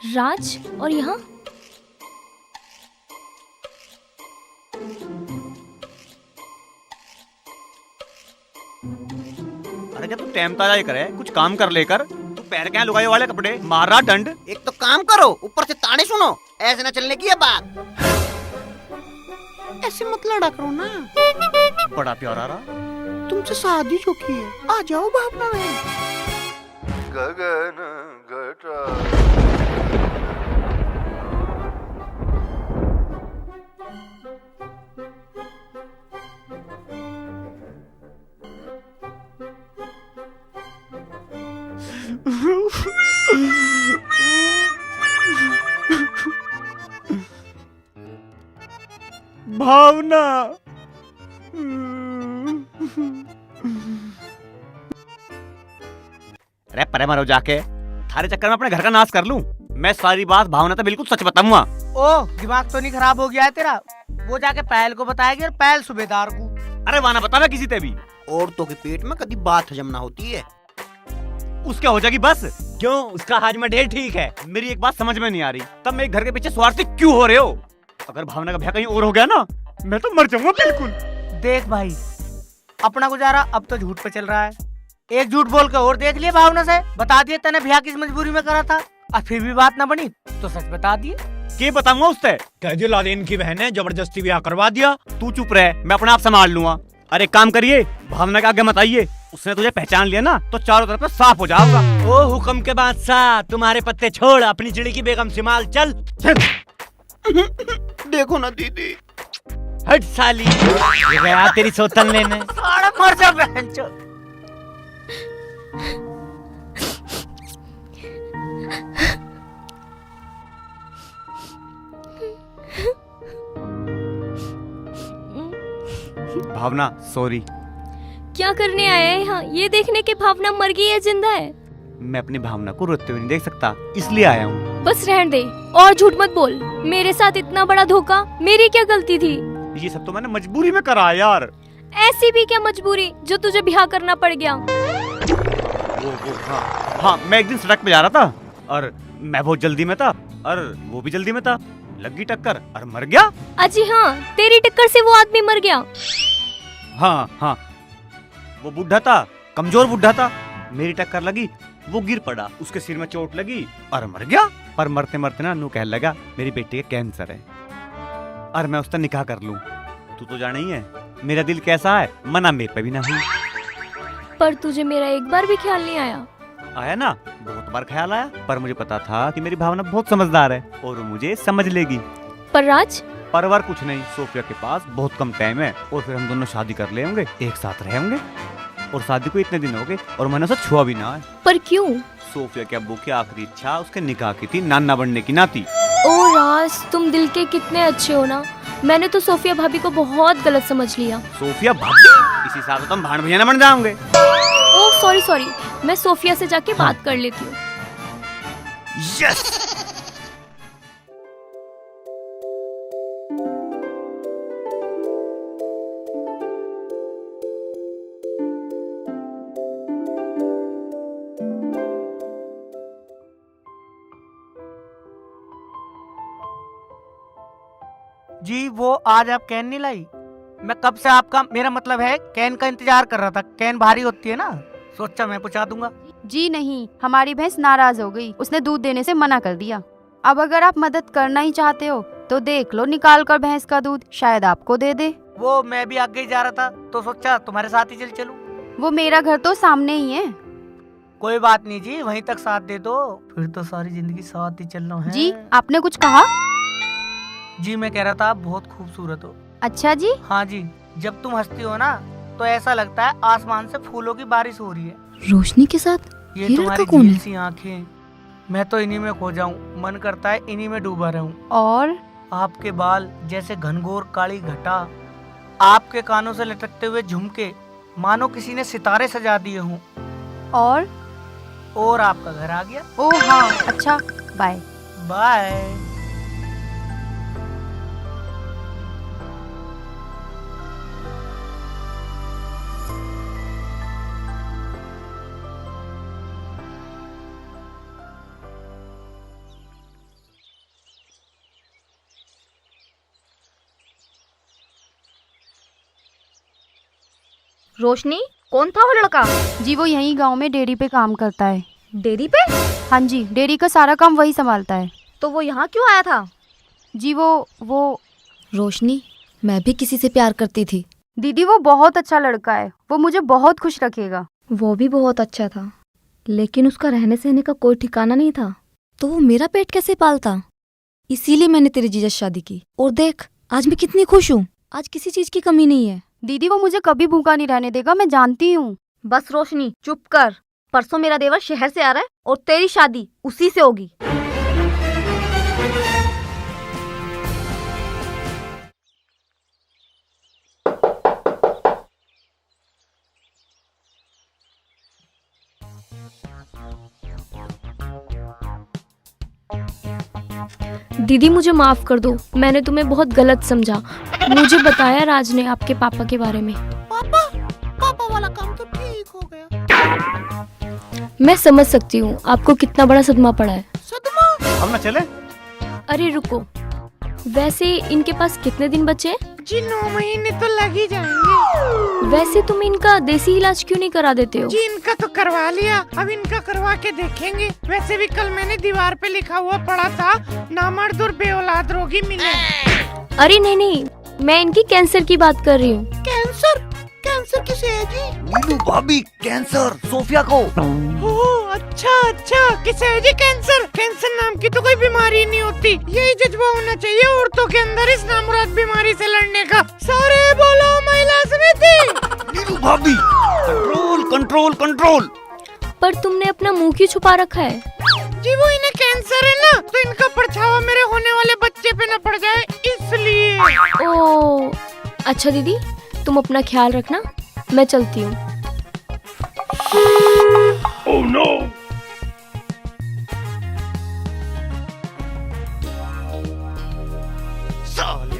राज और यहाँ अरे जब तू टाइम ताजा ही करे, कुछ काम कर लेकर। तू पैर क्या लुगाई वाले कपड़े मार रहा दंड। एक तो काम करो, ऊपर से ताने सुनो। ऐसे ना चलने की है बात। ऐसे मत लड़ा करो ना। बड़ा प्यार आ रहा। तुमसे शादी जो की है, आ जाओ भावना में। गगन घटा भावना। अरे परे मरो जाके, थारे चक्कर में अपने घर का नाश कर लूं। मैं सारी बात भावना तो बिल्कुल सच बताऊंगा। ओ दिमाग तो नहीं खराब हो गया है तेरा? वो जाके पहल को बताएगी और पहल सूबेदार को। अरे वाना बताना किसी ते भी। औरतों के पेट में कभी बात हजम ना होती है। उसके हो जाएगी बस। क्यों? उसका हाजमा ढेर ठीक है। मेरी एक बात समझ में नहीं आ रही, तब मैं एक घर के पीछे स्वार्थी क्यों हो रहे हो? अगर भावना का ब्याह कहीं और हो गया ना, मैं तो मर जाऊंगा बिल्कुल। देख भाई, अपना गुजारा अब तो झूठ पे चल रहा है। एक झूठ बोल के और देख लिया भावना से, बता दिए तने ब्याह किस मजबूरी में करा था, और फिर भी बात ना बनी तो सच बता दिए। क्या बताऊंगा उससे? कह दिया लादेन की बहन है, जबरदस्ती ब्याह करवा दिया। तू चुप रहे, मैं अपने आप संभाल लूंगा। अरे काम करिए, भावना का आगे मत आइए। उसने तुझे पहचान लिया ना तो चारों तरफ से साफ हो जाएगा। ओ हुक्म के बादशाह, तुम्हारे पत्ते छोड़, अपनी चिड़ी की बेगम से माल चल। देखो ना दीदी। हट साली, ये गया तेरी सोतन लेने। सारा मर जा बहनचोद। भावना सॉरी। क्या करने आया है यहाँ? ये देखने के भावना मर गई है जिंदा है? मैं अपनी भावना को रोते हुए नहीं देख सकता, इसलिए आया हूँ। बस रहने दे और झूठ मत बोल। मेरे साथ इतना बड़ा धोखा, मेरी क्या गलती थी? ये सब तो मैंने मजबूरी में करा यार। ऐसी भी क्या मजबूरी जो तुझे ब्याह करना पड़ गया? हाँ, मैं एक दिन सड़क पे जा रहा था और मैं बहुत जल्दी में था और वो भी जल्दी में था। लगी टक्कर और मर गया। अजी हाँ, तेरी टक्कर से वो आदमी मर गया। हाँ, वो बुढ़ा था, कमजोर बुढ़ा था। मेरी टक्कर लगी, वो गिर पड़ा, उसके सिर में चोट लगी और मर गया। पर मरते मरते ना नू कहने लगा मेरी बेटी के कैंसर है और मैं उससे निकाह कर लूं। तू तो जाना ही है मेरा दिल कैसा है, मना मेरे पे भी ना हुई। पर तुझे मेरा एक बार भी ख्याल नहीं आया? आया ना, बहुत बार ख्याल आया, पर मुझे पता था कि मेरी भावना बहुत समझदार है और वो मुझे समझ लेगी। पर राज? परवर कुछ नहीं, सोफिया के पास बहुत कम टाइम है और फिर हम दोनों शादी कर लेंगे, एक साथ रहेंगे। और शादी को इतने दिन हो गए और मैंने उसे छुआ भी ना है। पर क्यों? सोफिया के अब्बू की आखिरी इच्छा उसके निकाह की थी, नाना बनने की ना थी। ओ राज, तुम दिल के कितने अच्छे हो ना। मैंने तो सोफिया भाभी को बहुत गलत समझ लिया। सोफिया भाभी? इसी साल तो हम भाण भैया ना बन जाओगे। ओह सॉरी, मैं सोफिया से जाके बात कर लेती हूँ। यस। जी वो आज आप कैन नहीं लाई? मैं कब से आपका, मेरा मतलब है कैन का इंतजार कर रहा था। कैन भारी होती है ना, सोचा मैं पहुंचा दूंगा। जी नहीं, हमारी भैंस नाराज हो गई, उसने दूध देने से मना कर दिया। अब अगर आप मदद करना ही चाहते हो तो देख लो निकाल कर भैंस का दूध, शायद आपको दे दे। वो मैं भी आगे ही जा रहा था तो सोचा तुम्हारे साथ ही चलूं। वो मेरा घर तो सामने ही है। कोई बात नहीं जी, वहीं तक साथ दे दो, फिर तो सारी जिंदगी साथ ही चलना है। जी आपने कुछ कहा? जी मैं कह रहा था आप बहुत खूबसूरत हो। अच्छा जी। हाँ जी, जब तुम हंसती हो ना तो ऐसा लगता है आसमान से फूलों की बारिश हो रही है। रोशनी के साथ? ये तुम्हारी झील सी आंखें, मैं तो इन्हीं में खो जाऊं, मन करता है इन्हीं में डूबा रहूं। और आपके बाल जैसे घनघोर काली घटा, आपके कानों से लटकते हुए झुमके मानो किसी ने सितारे सजा दिए हों। और आपका घर आ गया। ओह हाँ, अच्छा बाय। बाय। रोशनी, कौन था वो लड़का? जी वो यहीं गांव में डेयरी पे काम करता है। डेयरी पे? हाँ जी, डेयरी का सारा काम वही संभालता है। तो वो यहाँ क्यों आया था? जी वो रोशनी, मैं भी किसी से प्यार करती थी। दीदी वो बहुत अच्छा लड़का है, वो मुझे बहुत खुश रखेगा। वो भी बहुत अच्छा था, लेकिन उसका रहने सहने का कोई ठिकाना नहीं था। तो वो मेरा पेट कैसे पालता? इसीलिए मैंने तेरी जीजा से शादी की। और देख, आज मैं कितनी खुश हूँ। आज किसी चीज की कमी नहीं है। दीदी वो मुझे कभी भूखा नहीं रहने देगा, मैं जानती हूँ। बस रोशनी, चुप कर। परसों मेरा देवर शहर से आ रहा है और तेरी शादी उसी से होगी। दीदी मुझे माफ कर दो, मैंने तुम्हें बहुत गलत समझा। मुझे बताया राज ने आपके पापा के बारे में। पापा वाला काम तो ठीक हो गया। मैं समझ सकती हूँ आपको कितना बड़ा सदमा पड़ा है। सदमा? हम ना चले? अरे रुको, वैसे इनके पास कितने दिन बचे हैं? जी 9 महीने तो लग ही जाएंगे। वैसे तुम इनका देसी इलाज क्यों नहीं करा देते हो? जी इनका तो करवा लिया, अब इनका करवा के देखेंगे। वैसे भी कल मैंने दीवार पे लिखा हुआ पढ़ा था, नामर्द और बेऔलाद रोगी मिले। अरे नहीं, मैं इनकी कैंसर की बात कर रही हूँ। कैंसर? कैंसर किसे है जी? नीलू भाभी, कैंसर सोफिया को। ओह अच्छा, किसे है जी कैंसर? कैंसर नाम की तो कोई बीमारी नहीं होती। यही जज्बा होना चाहिए औरतों के अंदर इस नामुराद बीमारी से लड़ने का। सारे बोलो महिला समिति। नीलू भाभी, कंट्रोल कंट्रोल कंट्रोल। पर तुमने अपना मुंह क्यों छुपा रखा है? जी वो इन्हें कैंसर है ना, तो इनका परछावा मेरे होने वाले बच्चे पे न पड़ जाए, इसलिए। ओह अच्छा दीदी, तुम अपना ख्याल रखना, मैं चलती हूँ। Oh no. साले,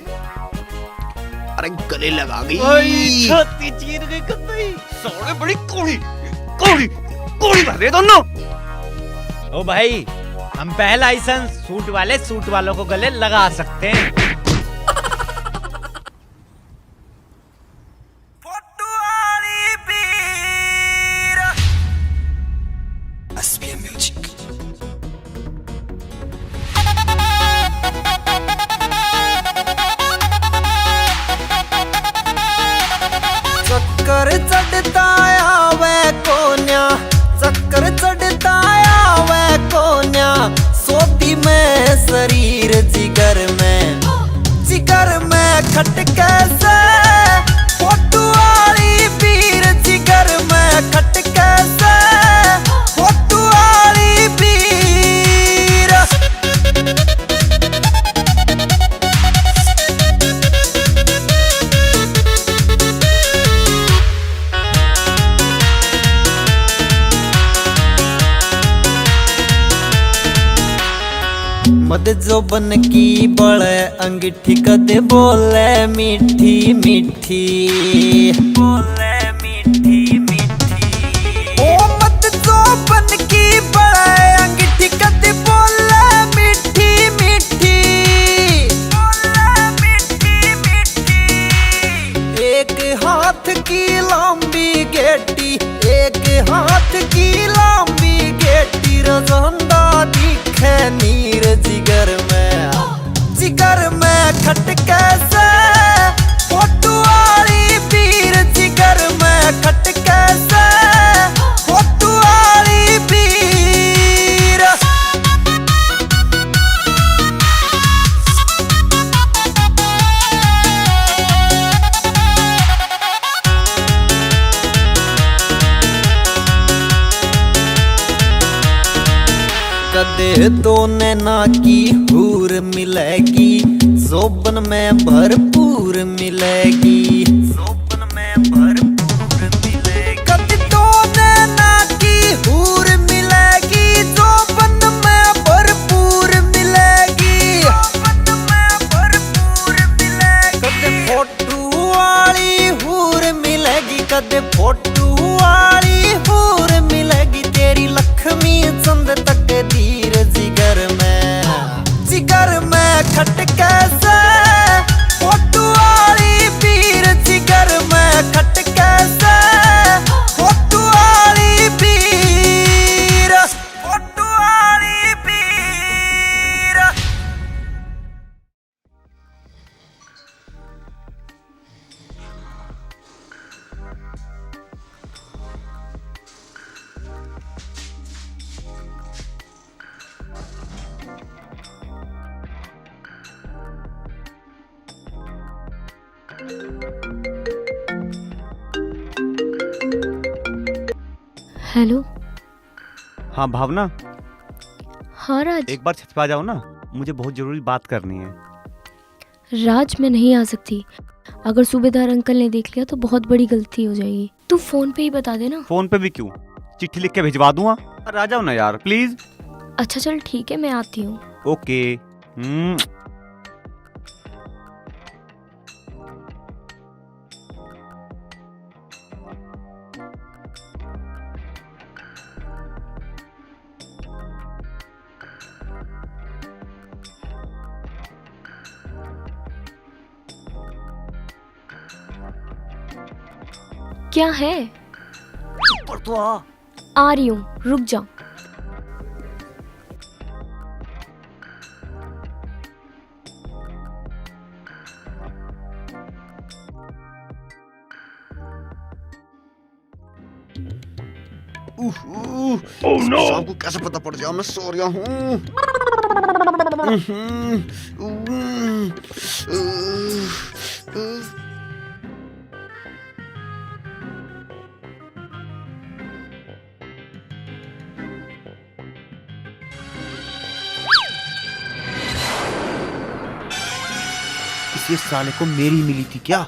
अरे गले लगा गई। छाती चीर गई कतई। साले बड़ी कोड़ी भर रहे दोनों। ओ भाई, हम पहला लाइसेंस सूट वाले सूट वालों को गले लगा सकते हैं। चक्कर चढ़ता आवे कोन्या, चक्कर चढ़ता आवे कोन्या, सोती में शरीर जिगर में खटके से, फोटू वाली पीर जिगर में खटके से, फोटू वाली पीर। मद जो बन की बड़े अंगीठी कदे बोले मीठी मीठी, बोले मीठी मीठी। ओ मद जो बन की बड़े अंगीठी कदे बोले मीठी मीठी, बोले मीठी मीठी। एक हाथ की लंबी गेटी, एक हाथ की लंबी गेटी, रजंदा दिखे नीर जिगर में खटके से, फोटू वाली पीर जिगर में खटके से, फोटू वाली पीर। कदे तो नैना की हूर मिलेगी, जोबन में भरपूर मिलेगी, जोबन में भरपूर मिलेगी। कदे तो नैना की हूर मिलेगी, जोबन में भरपूर मिलेगी, जोबन में भरपूर मिलेगी। कदे फोटू वाली हूर मिलेगी, कदे फोटू वाली हूर मिलेगी, तेरी लक्ष्मी चंद तक धीर जिगर में खटके से, फोटू वाली पीर जिगर में खटके से। हेलो। हाँ भावना, हाँ राज। एक बार छत पे आ जाओ ना, मुझे बहुत जरूरी बात करनी है। राज मैं नहीं आ सकती, अगर सूबेदार अंकल ने देख लिया तो बहुत बड़ी गलती हो जाएगी। तू फोन पे ही बता देना। फोन पे भी क्यों, चिट्ठी लिख के भिजवा दूंगा। अरे आ जाओ ना यार प्लीज। अच्छा चल ठीक है, मैं आती हूँ। ओके। क्या है? ऊपर तो आ रही हूँ, रुक जा। शाम को कैसे पता पड़ जाए मैं सो रहा हूँ। इस साले को मेरी मिली थी क्या?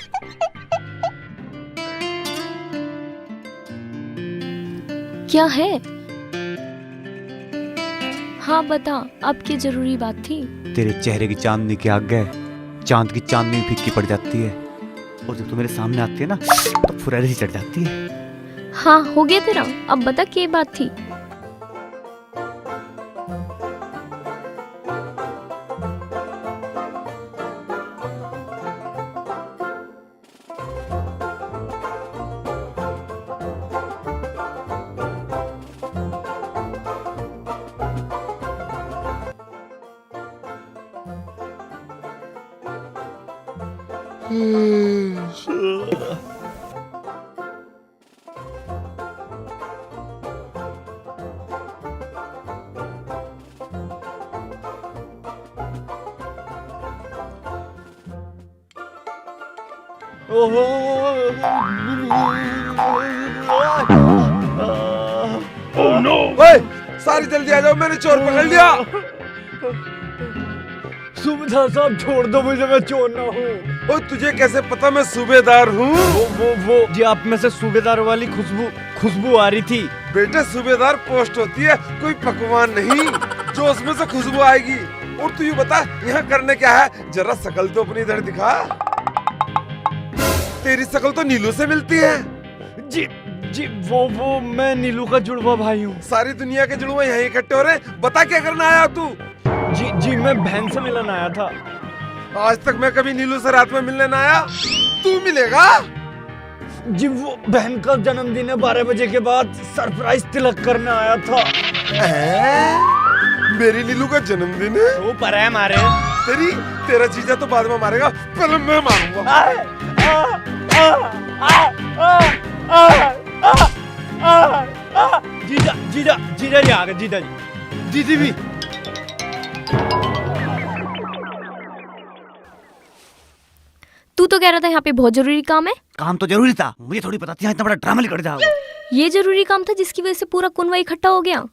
क्या है? हाँ बता, अब क्या जरूरी बात थी? तेरे चेहरे की चांदनी के आगे चांद की चांदनी फीकी पड़ जाती है, और जब तू मेरे सामने आती है ना तो फुरारी चढ़ जाती है। हाँ हो गया तेरा, अब बता क्या बात थी? ओए, सारी जल्दी आ जाओ, मैंने चोर पकड़ लिया। सूबेदार साहब छोड़ दो मुझे, मैं चोर ना हूँ। ओ तुझे कैसे पता मैं सूबेदार हूँ? वो जी आप में से सूबेदार वाली खुशबू आ रही थी। बेटे सूबेदार पोस्ट होती है, कोई पकवान नहीं जो उसमें से खुशबू आएगी। और तू ये बता यहाँ करने क्या है? जरा शकल तो अपनी इधर दिखा। तेरी शकल तो नीलू से मिलती है। जी वो मैं नीलू का जुड़वा भाई हूँ। सारी दुनिया के जुड़वा यहीं इकट्ठे हो रहे, बता क्या करना आया तू? जी मैं बहन से मिलने आया था। आज तक मैं कभी नीलू से रात में मिलने ना आया, तू मिलेगा? जी वो बहन का जन्मदिन है, 12 बजे के बाद सरप्राइज तिलक करने आया था। मेरी नीलू का जन्मदिन है? वो पर है मारे। तेरा जीजा तो बाद में मारेगा, पहले मैं मारूंगा। जीजा जी आ गए। जीजा जी, दीदी भी। तू तो कह रहा था यहाँ पे बहुत जरूरी काम है। काम तो जरूरी था, मुझे थोड़ी पता थी इतना बड़ा ड्रामा लिखा जाएगा। ये जरूरी काम था जिसकी वजह से पूरा कुनवा इकट्ठा हो गया।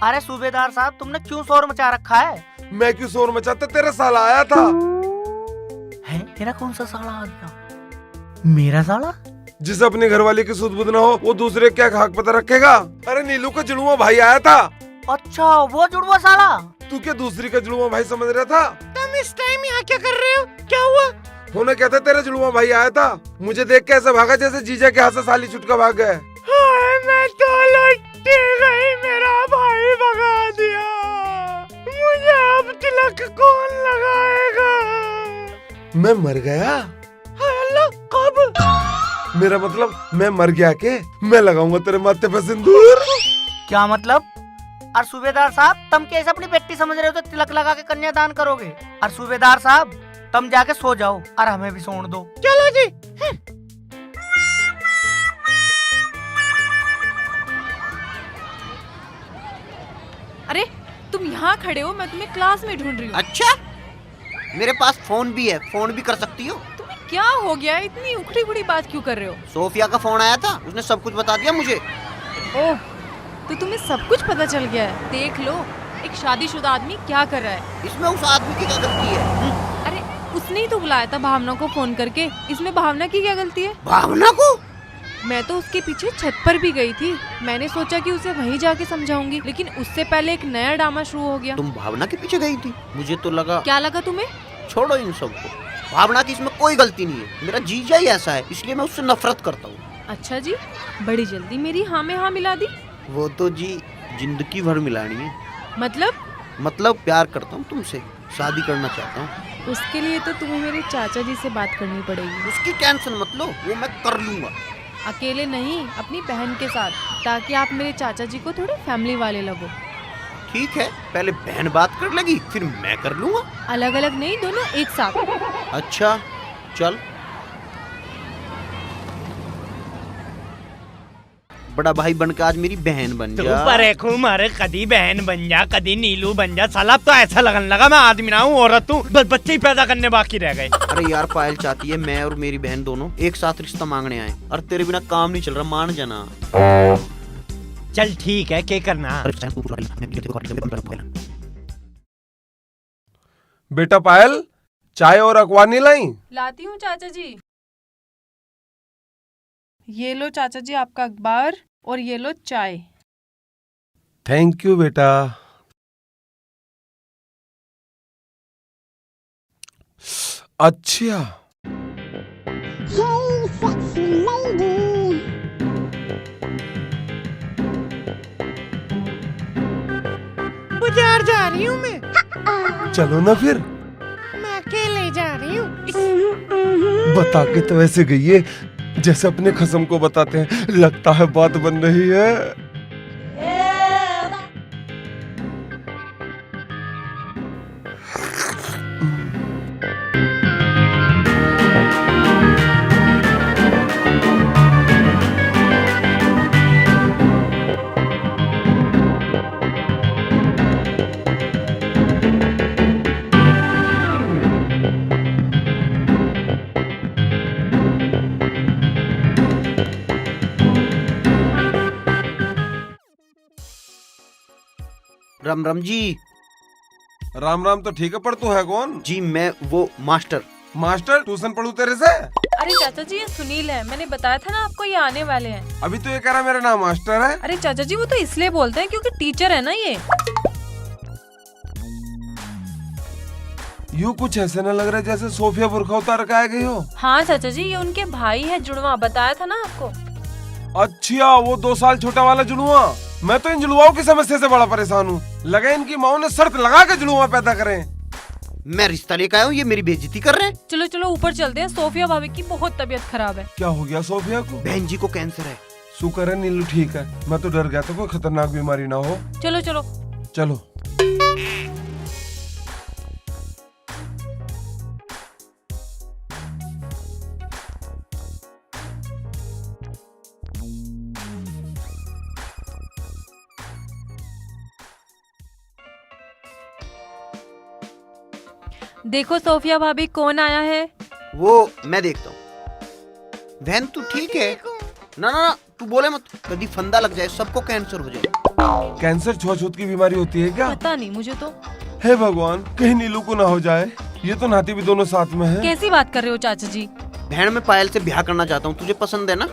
अरे सूबेदार साहब, तुमने क्यों शोर मचा रखा है? मैं क्यों शोर मचाता? तेरा साला आया था। है? तेरा कौन सा साला आ गया? मेरा साला? जिस अपनी घरवाली की सुध बुध न हो वो दूसरे क्या खाक पता रखेगा? अरे नीलू का जुड़वा भाई आया था। अच्छा वो जुड़वा साला? तू क्या दूसरी का जुड़वा भाई समझ रहा था? तुम इस टाइम यहाँ क्या कर रहे हो? क्या हुआ? होना क्या था, तेरा जुड़वा भाई आया था, मुझे देख के ऐसा भागा जैसे जीजा के हाथ से साली छुटका भाग गए। मैं तो लट्टी गई, मेरा भाई भगा दिया। मुझे अब तिलक कौन लगाएगा? मैं मर गया? अल्लाह, कब? मेरा मतलब मैं मर गया के? मैं लगाऊंगा तेरे माथे पे सिंदूर। क्या मतलब? और सूबेदार साहब, तुम कैसे अपनी बेटी समझ रहे हो तो तिलक लगा के कन्यादान करोगे? और सूबेदार साहब, तुम जाके सो जाओ और हमें भी सोने दो। चलो जी। यहाँ खड़े हो, मैं तुम्हें क्लास में ढूंढ रही हूँ। अच्छा, मेरे पास फोन भी है, फोन भी कर सकती हो। तुम्हें क्या हो गया, इतनी उखड़ी उखड़ी बात क्यों कर रहे हो? सोफिया का फोन आया था, उसने सब कुछ बता दिया मुझे। ओह, तो तुम्हें सब कुछ पता चल गया है। देख लो, एक शादीशुदा आदमी क्या कर रहा है। इसमें उस आदमी की क्या गलती है? अरे उसने ही तो बुलाया था भावना को फोन करके, इसमें भावना की क्या गलती है? भावना को? मैं तो उसके पीछे छत पर भी गई थी। मैंने सोचा कि उसे वहीं जाके समझाऊंगी, लेकिन उससे पहले एक नया ड्रामा शुरू हो गया। तुम भावना के पीछे गई थी? मुझे तो लगा। क्या लगा तुम्हें? छोड़ो इन सबको, भावना की इसमें कोई गलती नहीं है। मेरा जीजा ही ऐसा है, इसलिए मैं उससे नफरत करता हूँ। अच्छा जी, बड़ी जल्दी मेरी हाँ में हाँ मिला दी। वो तो जी जिंदगी भर मिलानी है। मतलब प्यार करता हूँ तुमसे, शादी करना चाहता हूँ। उसके लिए तो तुम्हें मेरे चाचा जी से बात करनी पड़ेगी। उसकी टेंशन मत लो, वो मैं कर लूंगा। अकेले नहीं, अपनी बहन के साथ, ताकि आप मेरे चाचा जी को थोड़े फैमिली वाले लगो। ठीक है, पहले बहन बात कर लेगी, फिर मैं कर लूंगा। अलग अलग नहीं, दोनों एक साथ। अच्छा चल। बड़ा भाई बनकर आज मेरी बहन बन जा। परेखू मारे, कदी बहन बन जा, कदी नीलू बन जा। साला अब तो ऐसा लगन लगा मैं आदमी ना हूँ, औरत हूँ। बस बच्चे ही पैदा करने बाकी रह गए। अरे यार, पायल चाहती है मैं और मेरी बहन दोनों एक साथ रिश्ता मांगने आए, और तेरे बिना काम नहीं चल रहा, मान जाना। चल ठीक है, क्या करना? बेटा पायल, चाय और अखबार नहीं लाई? लाती हूँ चाचा जी। ये लो चाचा जी आपका अखबार, और ये लो चाय। थैंक यू बेटा। अच्छा, बाजार जा रही हूँ मैं। चलो ना फिर। मैं अकेले जा रही हूँ। बता के तो ऐसे गई है जैसे अपने खसम को बताते हैं। लगता है बात बन रही है। राम राम जी। राम राम तो ठीक है, पर तू है कौन? जी मैं वो मास्टर। मास्टर? ट्यूशन पढ़ू तेरे से? अरे चाचा जी, ये सुनील है, मैंने बताया था ना आपको, ये आने वाले हैं। अभी तो ये कह रहा मेरा नाम मास्टर है। अरे चाचा जी, वो तो इसलिए बोलते हैं क्योंकि टीचर है ना ये। यूँ कुछ ऐसे न लग रहा है जैसे सोफिया बुर्खा उतार के आ गई हो। हाँ चाचा जी, ये उनके भाई है, जुड़वा, बताया था ना आपको। अच्छा, वो 2 साल छोटा वाला जुड़वा। मैं तो इन जुड़वाओं की समस्या से बड़ा परेशान हूँ। लगा इनकी माँ ने शर्त लगा के जुड़वा पैदा करें। मैं रिश्ता लेकर आया हूँ, ये मेरी बेइज्जती कर रहे हैं। चलो चलो ऊपर चलते हैं, सोफिया भाभी की बहुत तबीयत खराब है। क्या हो गया सोफिया को? बहन जी को कैंसर है। शुक्र है नीलू ठीक है, मैं तो डर गया था कोई खतरनाक बीमारी ना हो। चलो चलो चलो। देखो सोफिया भाभी कौन आया है। वो मैं देखता हूँ। बहन तू ठीक है? ना ना ना, तू बोले मत, कभी फंदा लग जाए, सबको कैंसर हो जाए। कैंसर छुआछूत की बीमारी होती है क्या? पता नहीं मुझे तो। हे भगवान, कहीं नीलू को ना हो जाए। ये तो नाती भी दोनों साथ में है। कैसी बात कर रहे हो चाचा जी? बहन मैं पायल से ब्याह करना चाहता हूँ, तुझे पसंद है ना?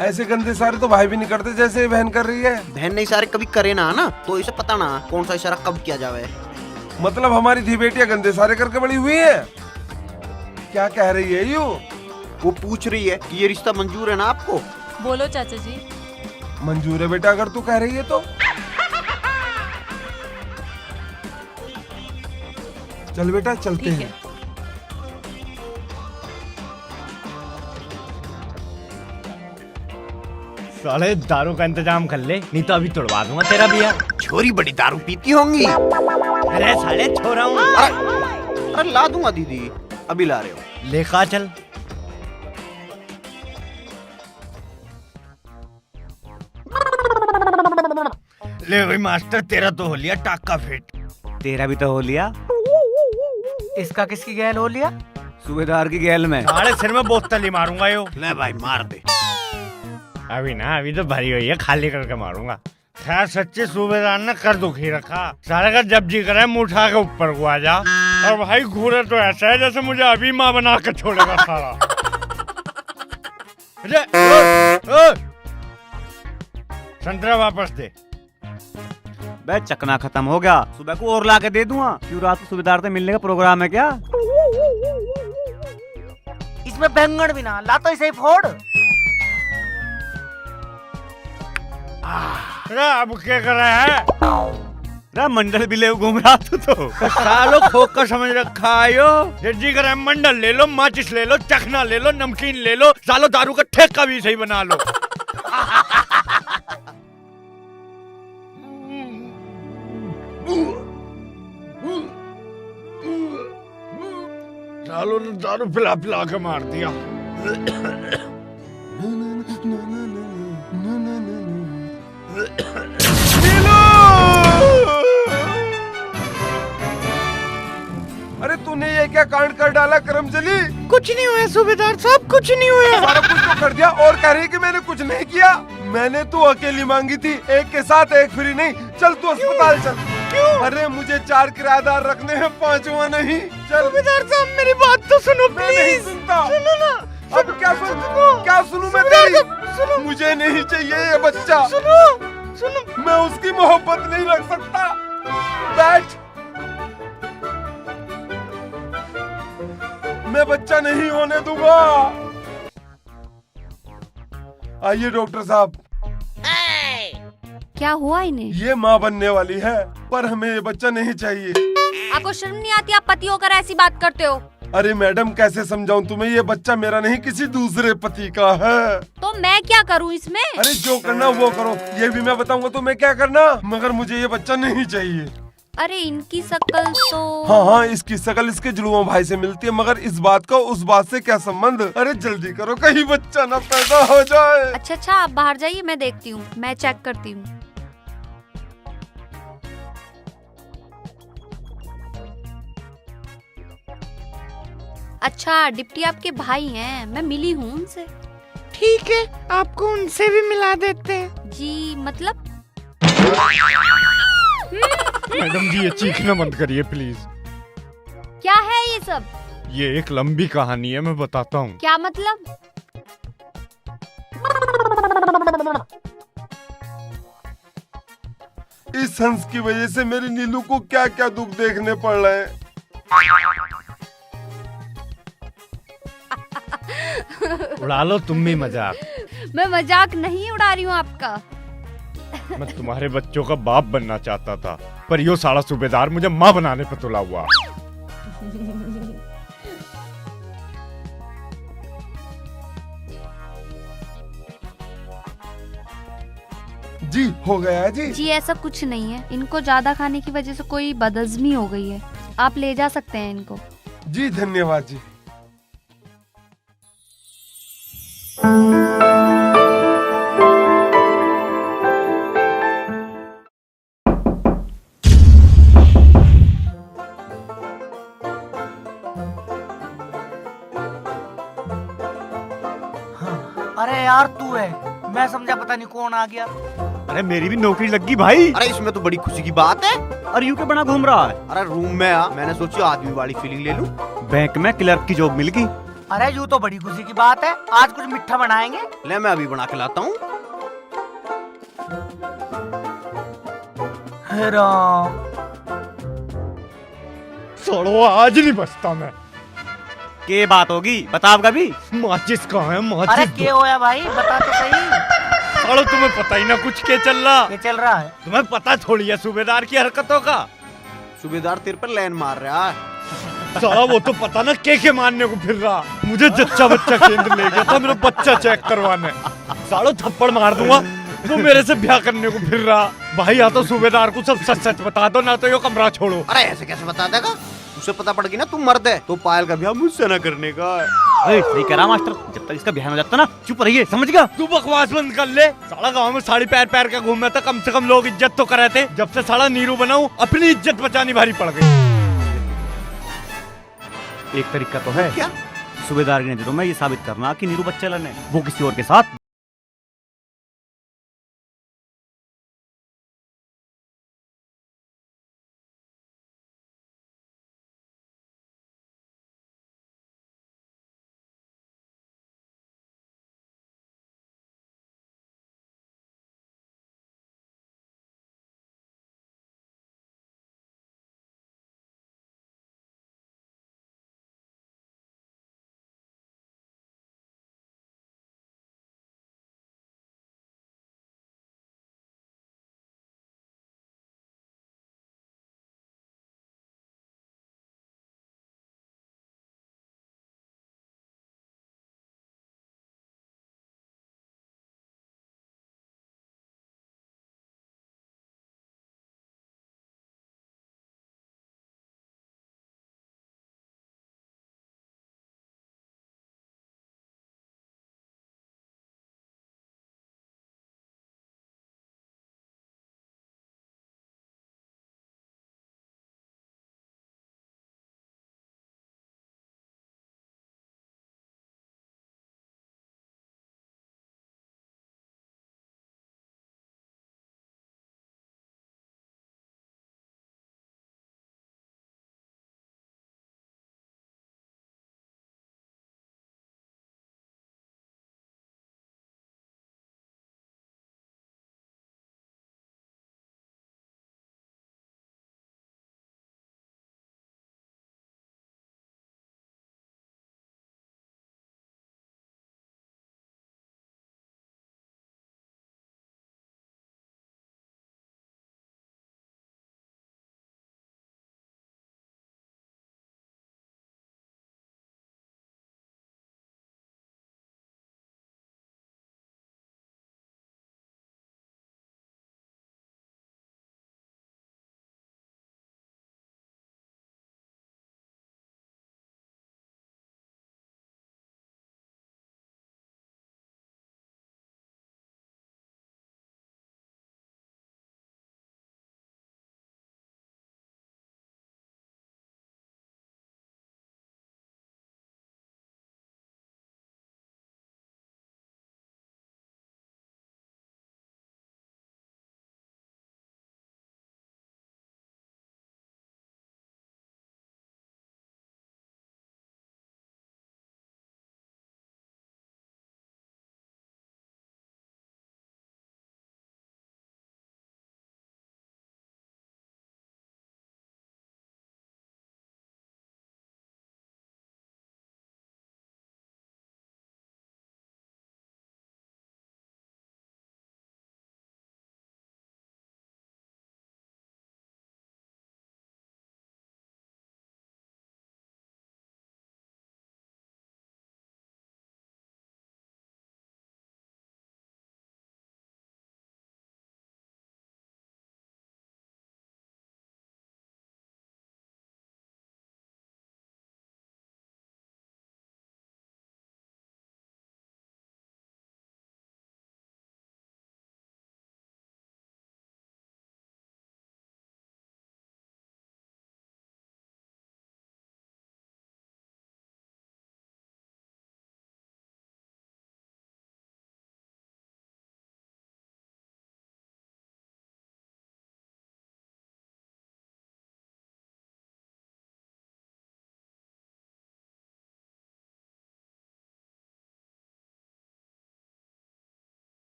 ऐसे गंदे इशारे तो भाई भी नहीं करते जैसे बहन कर रही है। बहन ने इशारे कभी करे ना, ना तो इसे पता ना कौन सा इशारा कब किया जावे। मतलब हमारी धी बेटियां गंदे इशारे करके बड़ी हुई है? क्या कह रही है यू? वो पूछ रही है कि ये रिश्ता मंजूर है ना आपको? बोलो चाचा जी। मंजूर है बेटा, अगर तू कह रही है तो। चल बेटा चलते हैं। साले दारू का इंतजाम कर ले, नहीं तो अभी तोड़वा दूंगा तेरा बिया। छोरी बड़ी दारू पीती होंगी। अरे साले छोरा हूँ। अरे ला दूंगा दीदी, अभी ला रहे हो। लेका चल। ले भाई मास्टर, तेरा तो हो लिया टाका फिट। तेरा भी तो हो लिया। इसका किसकी गैल हो लिया? सूबेदार की गैल में। साले सिर में बोतल ही मारूंगा यो। ले भाई मार दे। अभी तो भरी हुई है, खाली करके मारूंगा। खैर सच्चे सूबेदार ने कर दुखी रखा। सारे का जब जी करे मुँह उठा के ऊपर को आ जा। और भाई घूरे तो ऐसा है जैसे मुझे अभी माँ बना के छोड़ेगा सारा। संतरा वापस दे। बे चकना खत्म हो गया, सुबह को और ला के दे दूंगा। क्यों रात को सूबेदार से मिलने का प्रोग्राम है क्या? इसमें बैंगन भी ना ला तो इसे ही फोड़। अब क्या कर रहा है? मंडल भी ले घूम रहा तो सालों खोखा समझ रखा आयो। जी कर मंडल ले लो, माचिस ले लो, चखना ले लो, नमकीन ले लो, सालों दारू का ठेका भी सही बना लो। सालों ने दारू पिला पिला के मार दिया। अरे तूने ये क्या कांड कर डाला करमजली? कुछ नहीं हुआ सूबेदार साहब, कुछ नहीं हुआ। सारा कुछ तो कर दिया और कह रही कि मैंने कुछ नहीं किया। मैंने तो अकेली मांगी थी, एक के साथ एक फ्री नहीं। चल तू अस्पताल चल। क्यों? अरे मुझे 4 किराएदार रखने हैं, 5वां नहीं। चल सूबेदार साहब मेरी बात तो सुनो मैं नहीं प्लीज। सुनता। सुनो ना। अब क्या सुनूं मैं तेरी? मुझे नहीं चाहिए ये बच्चा। सुनो मैं उसकी मोहब्बत नहीं रख सकता। बैठ। मैं बच्चा नहीं होने दूंगा। आइए डॉक्टर साहब। क्या हुआ इन्हें? ये माँ बनने वाली है, पर हमें ये बच्चा नहीं चाहिए। आपको शर्म नहीं आती? आप पति होकर ऐसी बात करते हो। अरे मैडम कैसे समझाऊं तुम्हें, ये बच्चा मेरा नहीं किसी दूसरे पति का है। तो मैं क्या करूं इसमें? अरे जो करना वो करो, ये भी मैं बताऊंगा तुम्हें क्या करना, मगर मुझे ये बच्चा नहीं चाहिए। अरे इनकी शक्ल तो। हाँ, इसकी शक्ल इसके जुड़वा भाई से मिलती है, मगर इस बात का उस बात से क्या संबंध? अरे जल्दी करो, कहीं बच्चा ना पैदा हो जाए। अच्छा आप बाहर जाइए, मैं देखती हूँ, मैं चेक करती हूँ। अच्छा डिप्टी आपके भाई हैं, मैं मिली हूँ उनसे। ठीक है, आपको उनसे भी मिला देते हैं। जी मतलब? मैडम जी ये चीखना बंद करिए प्लीज। क्या है ये सब? ये एक लंबी कहानी है, मैं बताता हूँ। क्या मतलब? इस हंस की वजह से मेरी नीलू को क्या क्या दुख देखने पड़ रहे हैं। उड़ा लो तुम भी मजाक। मैं मजाक नहीं उड़ा रही हूँ आपका। मैं तुम्हारे बच्चों का बाप बनना चाहता था, पर यो साला सूबेदार मुझे माँ बनाने पे तुला हुआ। जी हो गया जी। जी ऐसा कुछ नहीं है, इनको ज्यादा खाने की वजह से कोई बदहजमी हो गई है। आप ले जा सकते हैं इनको। जी धन्यवाद जी। अरे यार तू है, मैं समझा पता नहीं कौन आ गया। अरे मेरी भी नौकरी लग गई भाई। अरे इसमें तो बड़ी खुशी की बात है। और यूं के बना घूम रहा है। अरे रूम में आ, मैंने सोचा आदमी वाली फीलिंग ले लूं। बैंक में क्लर्क की जॉब मिल गई। अरे यूं तो बड़ी खुशी की बात है, आज कुछ मिठा बनाएंगे। ले मैं अभी बना के लाता हूँ। छोड़ो, आज नहीं बचता मैं। के बात होगी बताओ कभी। माचिस कहाँ है? माचिस अरे क्या होया भाई, बता तो सही। छोड़ो, तुम्हें पता ही ना कुछ क्या चल रहा। क्या चल रहा है? तुम्हें पता थोड़ी है सूबेदार की हरकतों का। सूबेदार तेरे पर लाइन मार रहा है। साला वो तो पता ना के मारने को फिर रहा। मुझे जच्चा बच्चा केंद्र ले गया था मेरा बच्चा चेक करवाने। सालों थप्पड़ मार दूंगा, वो मेरे से ब्याह करने को फिर रहा। भाई या तो सूबेदार को सब सच सच बता दो, ना तो ये कमरा छोड़ो। अरे ऐसे कैसे बता देगा? उसे पता पड़ गई ना तुम मर्द है, तो पायल का ब्याह मुझसे ना करने का। सही कह रहा मास्टर, जब तक इसका बयान हो जाता ना चुप रहिए, समझ गया? तू बकवास बंद कर ले। साला गांव में साड़ी पैर पैर का घूम रहा था, कम से कम लोग इज्जत तो कर रहे थे। जब से साला नीरू बना हूं, अपनी इज्जत बचानी भारी पड़ गई। एक तरीका तो है क्या? सूबेदार की नजरों में ये साबित करना कि नीरू बच्चा है, वो किसी और के साथ।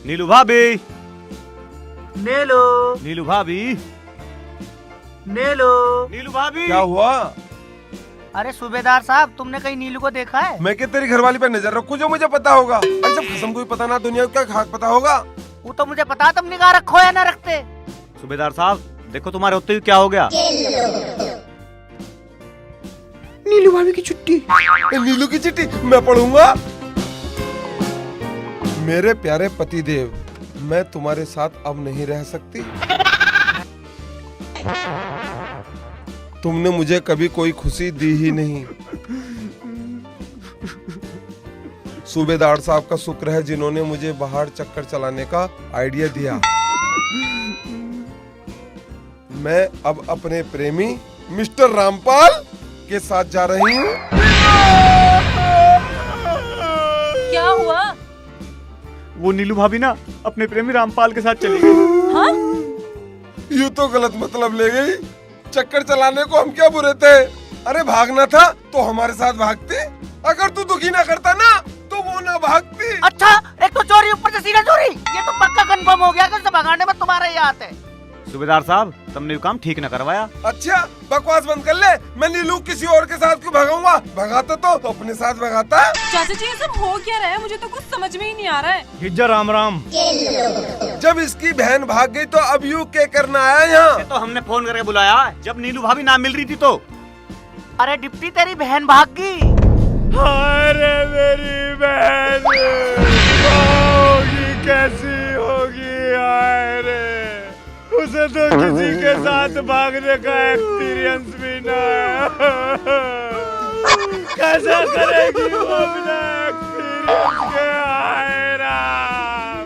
नीलू भाभी, नेलो नीलू भाभी, नेलो नीलू भाभी। क्या हुआ? अरे सूबेदार साहब, तुमने कहीं नीलू को देखा है? मैं क्या तेरी घरवाली पे नजर रखूं जो मुझे पता होगा? अरे जब कसम कोई पता ना दुनिया का खाक पता होगा। वो तो मुझे पता, तुम निगाह रखो या ना रखते। सूबेदार साहब देखो तुम्हारे होते हुए क्या हो गया। भाभी की चिट्ठी, नीलू की चिट्ठी मैं पढ़ूंगा। मेरे प्यारे पतिदेव, मैं तुम्हारे साथ अब नहीं रह सकती। तुमने मुझे कभी कोई खुशी दी ही नहीं। सूबेदार साहब का शुक्र है जिन्होंने मुझे बाहर चक्कर चलाने का आइडिया दिया। मैं अब अपने प्रेमी मिस्टर रामपाल के साथ जा रही हूँ। क्या हुआ? वो नीलू भाभी ना अपने प्रेमी रामपाल के साथ चली गई। हाँ? यूँ तो गलत मतलब ले गई। चक्कर चलाने को हम क्या बुरे थे? अरे भागना था तो हमारे साथ भागती। अगर तू दुखी ना करता ना तो वो ना भागती। अच्छा, एक तो चोरी ऊपर से सीधा चोरी। ये तो पक्का कंफर्म हो गया कि उसे भगाने में तुम्हारा ही हाथ है। सूबेदार साहब, तुमने ये काम ठीक न करवाया। अच्छा, बकवास बंद कर ले। मैं नीलू किसी और के साथ क्यों भगाऊंगा? भगाता तो अपने साथ भगाता। चाचा जी, ये सब हो क्या रहा है? मुझे तो कुछ समझ में ही नहीं आ रहा है। गिज्जा राम राम। जब इसकी बहन भाग गई तो अब यू क्या करना आया यहाँ? तो हमने फोन करके बुलाया जब नीलू भाभी ना मिल रही थी तो। अरे डिप्टी, तेरी बहन भाग गई। अरे मेरी बहन होगी, कैसी होगी? अरे उसे तो किसी के साथ भागने का एक्सपीरियंस भी ना है। कैसा करेगी वो बिना एक्सपीरियंस के? हाय राम,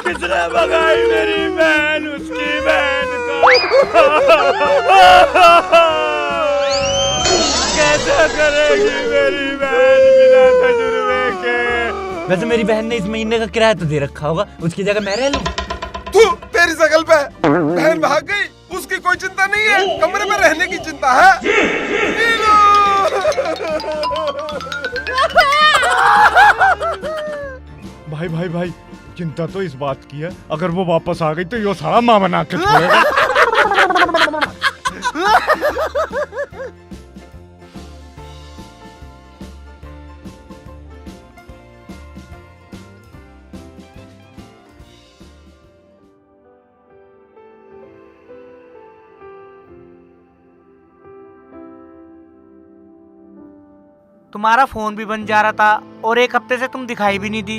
किसने भगाई मेरी बहन, उसकी बहन को? कैसा करेगी मेरी बहन बिना तजुर्बे के? वैसे मेरी बहन ने इस महीने का किराया तो दे रखा होगा, उसकी जगह मैं रह लूं। तू तेरी शकल पे बहन भाग गई, उसकी कोई चिंता नहीं है, कमरे में रहने की चिंता है। भाई भाई भाई, चिंता तो इस बात की है, अगर वो वापस आ गई तो यो सारा माँ बना के छोड़ेगा। तुम्हारा फोन भी बंद जा रहा था और एक हफ्ते से तुम दिखाई भी नहीं दी।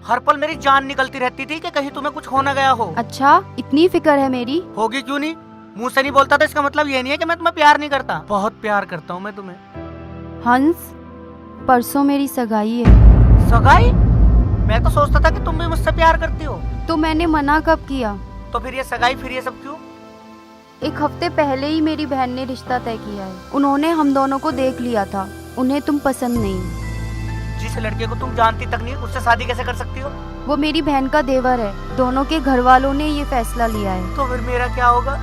हर पल मेरी जान निकलती रहती थी कि कहीं तुम्हें कुछ हो ना गया हो। अच्छा, इतनी फिक्र है मेरी? होगी क्यों नहीं? मुंह से नहीं बोलता तो इसका मतलब ये नहीं है कि मैं तुम्हें प्यार नहीं करता। बहुत प्यार करता हूँ मैं तुम्हें। हंस, परसों मेरी सगाई है। सगाई? मैं तो सोचता था कि तुम भी मुझसे प्यार करती हो। तो मैंने मना कब किया? तो फिर ये सगाई, फिर ये सब क्यों? एक हफ्ते पहले ही मेरी बहन ने रिश्ता तय किया है। उन्होंने हम दोनों को देख लिया था, उन्हें तुम पसंद नहीं। जिस लड़के को तुम जानती तक नहीं उससे शादी कैसे कर सकती हो? वो मेरी बहन का देवर है, दोनों के घर वालों ने ये फैसला लिया है। तो फिर मेरा क्या होगा?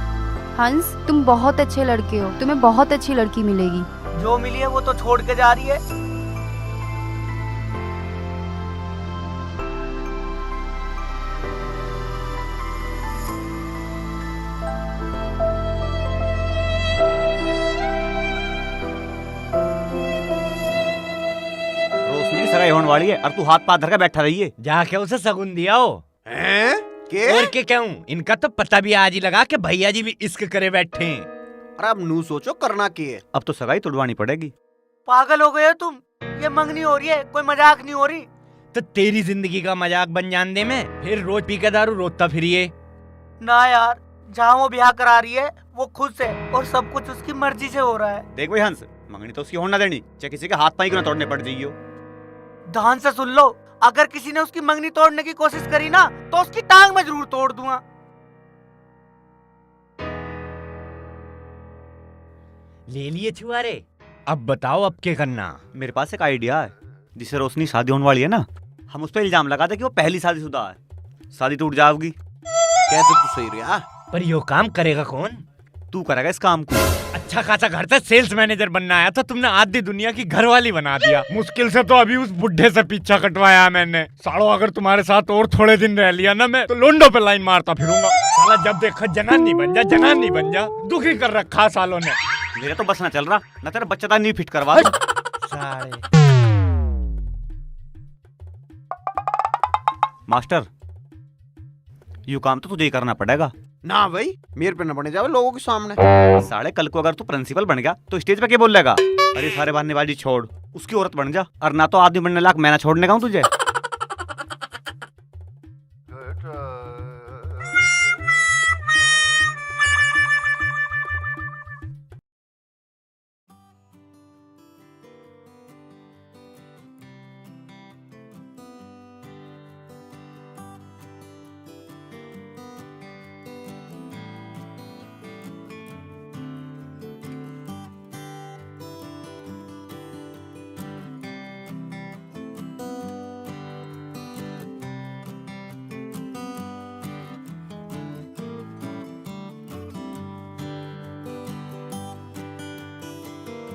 हंस, तुम बहुत अच्छे लड़के हो, तुम्हें बहुत अच्छी लड़की मिलेगी। जो मिली है वो तो छोड़ के जा रही है। सगाई होने वाली है और तू हाथ पाथ धर के बैठा रही है। जाके उसे सगुन दिया हो। और क्या हूँ, इनका तो पता भी आज ही लगा कि भैया जी भी इश्क करे बैठे हैं। अरे अब नू सोचो करना क्या है। अब तो सगाई तुड़वानी पड़ेगी। पागल हो गए हो तुम? ये मंगनी हो रही है, कोई मजाक नहीं हो रही। तो तेरी जिंदगी का मजाक बन जान दे मैं, फिर रोज पी के दारू रोता फिरिए। ना यार, जहाँ वो ब्याह करा रही है वो खुद से और सब कुछ उसकी मर्जी से हो रहा है। देख भाई हंस, मंगनी तो उसकी होना देनी, चाहे किसी के हाथ पाई क्यों ना तोड़ने पड़ जाइयो। ध्यान से सुन लो, अगर किसी ने उसकी मंगनी तोड़ने की कोशिश करी ना तो उसकी टांग मैं जरूर तोड़ दूंगा। ले लिए छुआरे, अब बताओ अब क्या करना? मेरे पास एक आइडिया है। जिससे रोशनी शादी होने वाली है ना, हम उस पर इल्जाम लगा दे कि वो पहली शादीशुदा है। शादी टूट जाएगी। कह तो तू सही रहा, पर यो काम करेगा कौन? तू करेगा इस काम को। अच्छा खासा घर से सेल्स मैनेजर बनना आया था, तुमने आधी दुनिया की घरवाली बना दिया। मुश्किल से तो अभी उस बुढ़े से पीछा कटवाया मैंने। सालो, अगर तुम्हारे साथ और थोड़े दिन रह लिया ना, मैं तो लोंडो पे लाइन मारता फिरूंगा। साला जब देखो जनानी बन जा, जनानी बन जा। दुखी कर रखा सालों ने। मेरा तो बस ना चल रहा, ना तेरा बच्चा नहीं फिट करवा। मास्टर, यू काम तो तुझे ही करना पड़ेगा। ना भाई, मेरे पे न बने जावे लोगों के सामने। साले कल को अगर तू प्रिंसिपल बन गया तो स्टेज पे क्या बोल लेगा? अरे सारे बहानेबाजी छोड़, उसकी औरत बन जा, और ना तो आदमी बनने लायक मैं ना छोड़ने का हूँ तुझे।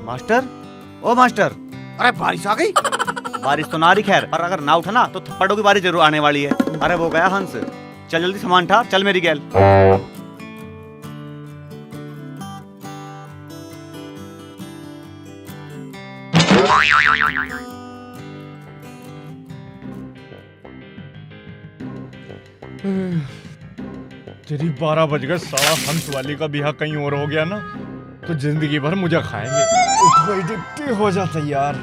मास्टर, ओ मास्टर। अरे बारिश आ गई। बारिश तो ना रही खैर, पर अगर ना उठा ना तो थप्पड़ों की बारिश जरूर आने वाली है। अरे वो गया हंस, चल जल्दी सामान उठा, चल मेरी गैल। तेरी 12 बज गए, साला हंस वाली का बिहा कहीं और हो गया ना तो जिंदगी भर मुझे खाएंगे। उठ भाई डिप्टी हो जा तैयार।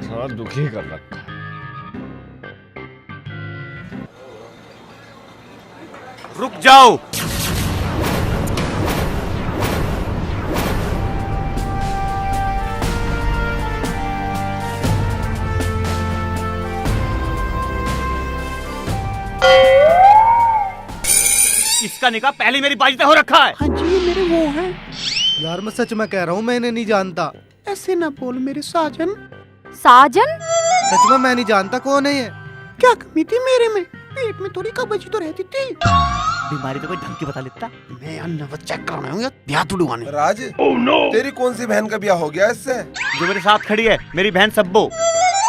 थोड़ा दुखी कर रखा। रुक जाओ। इसका निकाह पहले मेरी बाजी हो रखा है। हाँ जी, मेरे वो है। यार मैं सच में कह रहा हूँ, मैंने नहीं जानता। ऐसे ना बोल मेरे साजन। साजन? सच में मैं नहीं जानता कौन है ये। क्या कमी थी मेरे में? पेट में थोड़ी कब्जी तो रहती थी। बीमारी तो कोई ढंग की बता लेता। मैं अन्नवत चेक कराने हूँ, ब्याह उड़वाने। राज, तेरी कौन सी बहन का ब्याह हो गया इससे? जो मेरे साथ खड़ी है मेरी बहन सब्बो।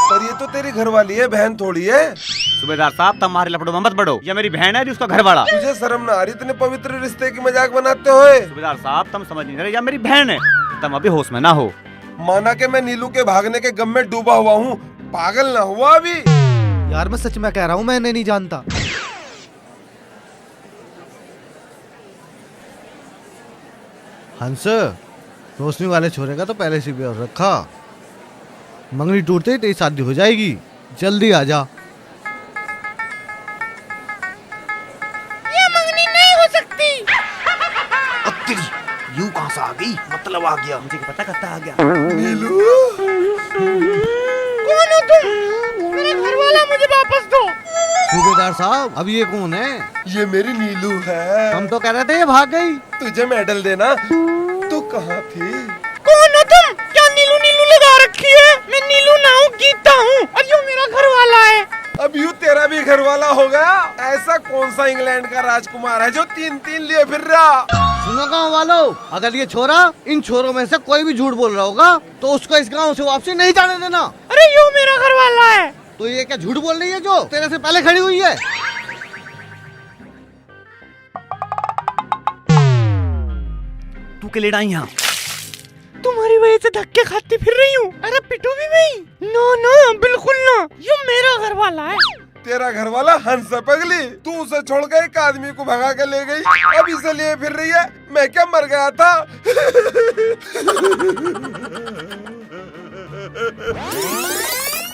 पर ये तो तेरी घरवाली है, बहन थोड़ी है। सूबेदार साहब, तुम हमारे लफड़ों में मत बढ़ो। ये मेरी बहन है जी, उसका घर वाला। तुझे शर्म ना आ रही इतने पवित्र रिश्ते की मजाक बनाते हुए? सूबेदार साहब, तुम समझ नहीं रहे, या मेरी बहन है, तुम अभी होश में ना हो। माना कि मैं नीलू के भागने के गम में डूबा हुआ हूँ, पागल ना हुआ अभी। यार मैं सच में कह रहा हूँ, मैंने नहीं जानता। हंस, रोशनी वाले छोरे का तो पहले से ब्याह रखा। मंगनी टूटते ही तेरी शादी हो जाएगी, जल्दी आ जा। ये मंगनी नहीं हो सकती। यूं कहाँ से आ गई? मतलब आ गया। मुझे पता करता आ गया। नीलू, कौन हो तुम? मेरा घर वाला मुझे वापस दो। सूबेदार साहब, अब ये कौन है? ये मेरी नीलू है। हम तो कह रहे थे ये भाग गई। तुझे मेडल देना। तू कहाँ थी? कौन हो तुम? क्या नीलू नीलू लगा रखी है? मैं नीलू ना हूँ, गीता हूँ, और ये मेरा घर वाला है। अब यूं तेरा भी घर वाला हो गया? ऐसा कौन सा इंग्लैंड का राजकुमार है जो 3-3 लिए फिर रहा? सुनो गाँव वालों, अगर ये छोरा इन छोरों में से कोई भी झूठ बोल रहा होगा तो उसको इस गाँव से वापसी नहीं जाने देना। अरे यो मेरा घर वाला है। तो ये क्या झूठ बोल रही है जो तेरे से पहले खड़ी हुई है? तू के लेट आई यहाँ? तुम्हारी वजह से धक्के खाती फिर रही हूँ। अरे पिटू भी नहीं। ना ना, बिल्कुल ना, ये मेरा घर वाला है। तेरा घर वाला हंस है पगली। तू उसे छोड़ के एक आदमी को भगा के ले गई, अब इसे लिए फिर रही है। मैं क्या मर गया था?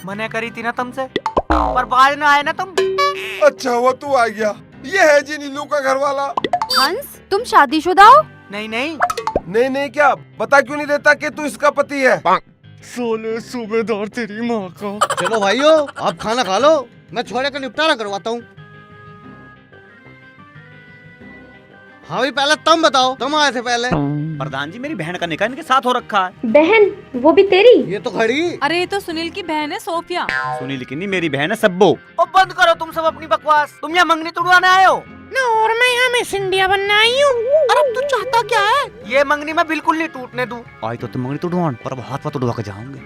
मने करी थी ना तुमसे, पर बाद ना आए ना तुम। अच्छा हुआ तू आ गया। ये है जी नीलू का घर वाला। हंस, तुम शादीशुदा हो? नहीं नहीं। नहीं नहीं क्या? बता क्यों नहीं देता कि तू इसका पति है? सोले सूबेदार तेरी माँ का। चलो भाइयों, आप खाना खा लो, मैं छोरे का निपटारा करवाता हूँ। हाँ भाई, पहले तुम बताओ, तुम आए थे पहले। प्रधान जी, मेरी बहन का निकाह इनके साथ हो रखा है। बहन? वो भी तेरी? ये तो खड़ी। अरे ये तो सुनील की बहन है सोफिया। सुनील की नहीं, मेरी बहन है सब्बो। ओ बंद करो तुम सब अपनी बकवास। तुम यहाँ मंगनी तुड़वाने आए हो ना, और मैं यहाँ मिस इंडिया बनने आई हूँ। अरे तू चाहता क्या है? ये मंगनी मैं बिल्कुल नहीं टूटने दूं। आई तो तुम मंगनी तुड़वान, पर अब हाथ पाथ उड़वा के जाऊंगे।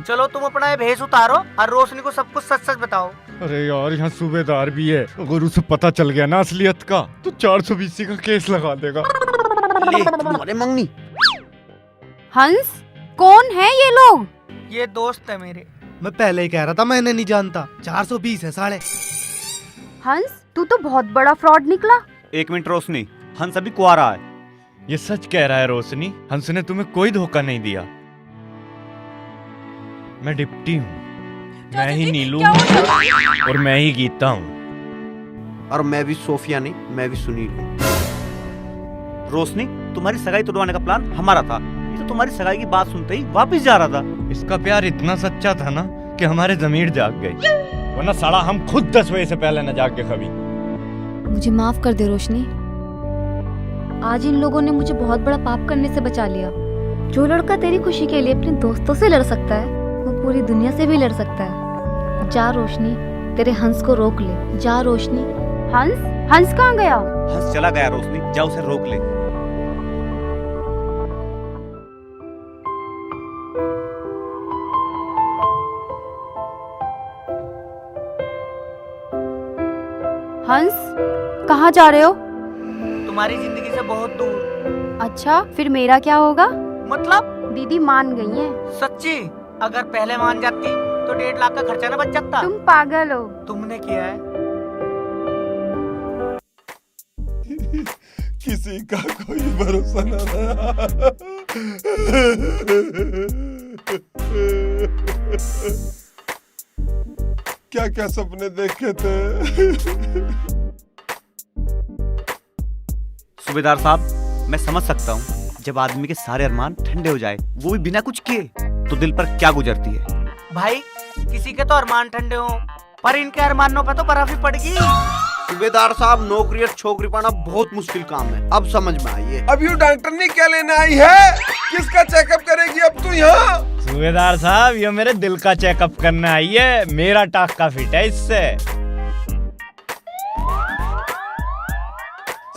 चलो तुम अपना ये भेष उतारो और रोशनी को सब कुछ सच सच बताओ। अरे यार, यहाँ सूबेदार भी है, अगर उसे पता चल गया ना असलियत का तो 420 का केस लगा देगा। ले तुम्हारे मंगनी। हंस, कौन है ये लोग? ये दोस्त है मेरे। मैं पहले ही कह रहा था मैंने नहीं जानता। 420 है साढ़े। हंस तू तो बहुत बड़ा फ्रॉड निकला। 1 मिनट रोशनी, हंस अभी कुआरा है। ये सच कह रहा है रोशनी, हंस ने तुम्हें कोई धोखा नहीं दिया। मैं डिप्टी हूँ, मैं ही नीलू हूँ और मैं ही गीता हूँ। और मैं भी सोफिया नहीं, मैं भी सुनील हूँ। रोशनी, तुम्हारी सगाई तोड़वाने का प्लान हमारा था। ये तो तुम्हारी सगाई की बात सुनते ही वापस जा रहा था। इसका प्यार इतना सच्चा था ना कि हमारे ज़मीर जाग गई, वरना साला हम खुद 10 बजे से पहले न जाग के कभी। मुझे माफ कर दे रोशनी, आज इन लोगों ने मुझे बहुत बड़ा पाप करने से बचा लिया। जो लड़का तेरी खुशी के लिए अपने दोस्तों से लड़ सकता है, वो पूरी दुनिया से भी लड़ सकता है। जा रोशनी, तेरे हंस को रोक ले। जा रोशनी। हंस? हंस कहाँ गया? हंस चला गया रोशनी, जा उसे रोक ले। हंस, कहाँ जा रहे हो? तुम्हारी जिंदगी से बहुत दूर। अच्छा, फिर मेरा क्या होगा? मतलब? दीदी मान गई है। सच्ची? अगर पहले मान जाती तो 1.5 लाख का खर्चा ना बच सकता। तुम पागल हो। तुमने किया है। किसी का कोई भरोसा न रहा। क्या क्या सपने देखे थे। सूबेदार साहब, मैं समझ सकता हूँ जब आदमी के सारे अरमान ठंडे हो जाए, वो भी बिना कुछ किए, तो दिल पर क्या गुजरती है। भाई, किसी के तो अरमान ठंडे हो, पर इनके अरमानों पे तो बर्फ ही पड़गी। सूबेदार साहब, नौकरी और छोकरी पाना बहुत मुश्किल काम है, अब समझ में आई है। अब यू डॉक्टर ने क्या लेने आई है? किसका चेकअप करेगी अब तू यहाँ? सूबेदार साहब, ये मेरे दिल का चेकअप करने आई है। मेरा टाका फिट है इससे।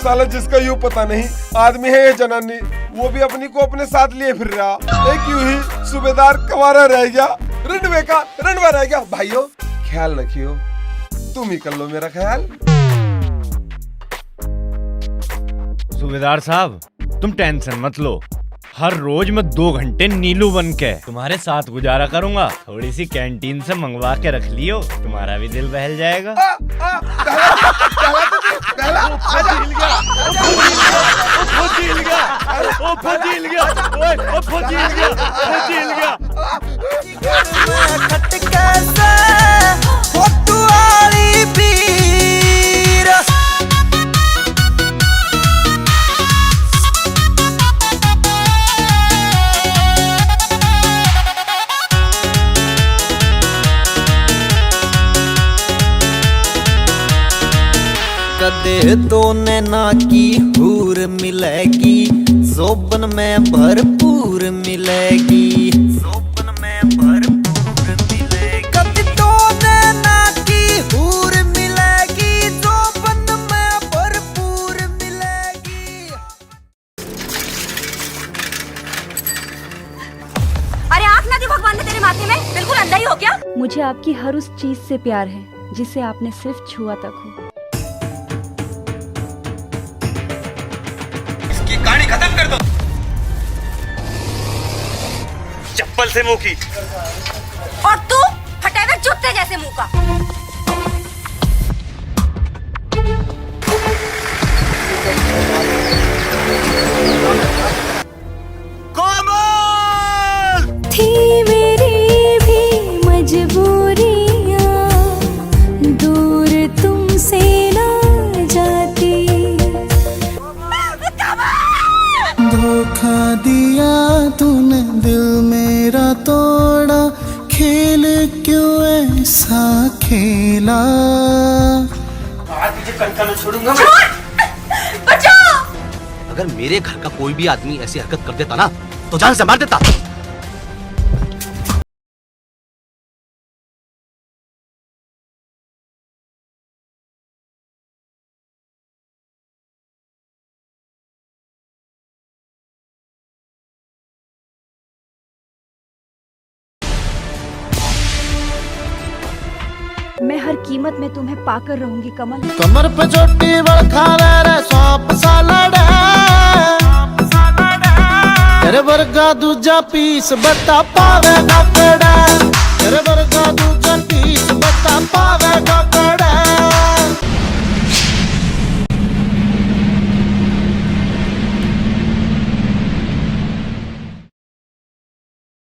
साला जिसका यूं पता नहीं आदमी है ये जनानी, वो भी अपनी को अपने साथ लिए फिर रहा। एक यूं ही सूबेदार कवारा रह गया, रनवा रह गया। भाइयों, ख्याल रखियो, तुम ही कर लो मेरा ख्याल। सूबेदार साहब, तुम टेंशन मत लो। हर रोज मैं 2 घंटे नीलू बन के तुम्हारे साथ गुजारा करूंगा। थोड़ी सी कैंटीन से मंगवा के रख लियो, तुम्हारा भी दिल बहल जाएगा। कदे तो नैना की हूर मिलेगी, जोबन में भरपूर मिलेगी। जोबन में भरपूर मिलेगी। कदे तो नैना की हूर मिलेगी, जोबन में भरपूर मिलेगी। अरे आँख ना दी भगवान ने तेरे माथे में, बिल्कुल अंधा ही हो क्या? मुझे आपकी हर उस चीज से प्यार है जिसे आपने सिर्फ छुआ तक हो। कहानी खत्म कर दो। चप्पल से मुंह की। और तू फटे हुए जूते जैसे मुंह का। कोमल! थी मेरी भी मजबूरियां, दूर तुमसे ना जाती। धोखा दिया तूने, दिल मेरा तोड़ा, खेल क्यों ऐसा खेला? आज तुझे कंटा में छोड़ूंगा मैं। अगर मेरे घर का कोई भी आदमी ऐसी हरकत कर देता ना, तो जान से मार देता। मैं हर कीमत में तुम्हें पाकर रहूंगी कमल। कमर पे चोटी बड़खा रे सौंप सालड़, तेरे वर्गा दूजा पीस बता पावेगा केड़ा तेरे वर्गा दूजा पीस बता पावेगा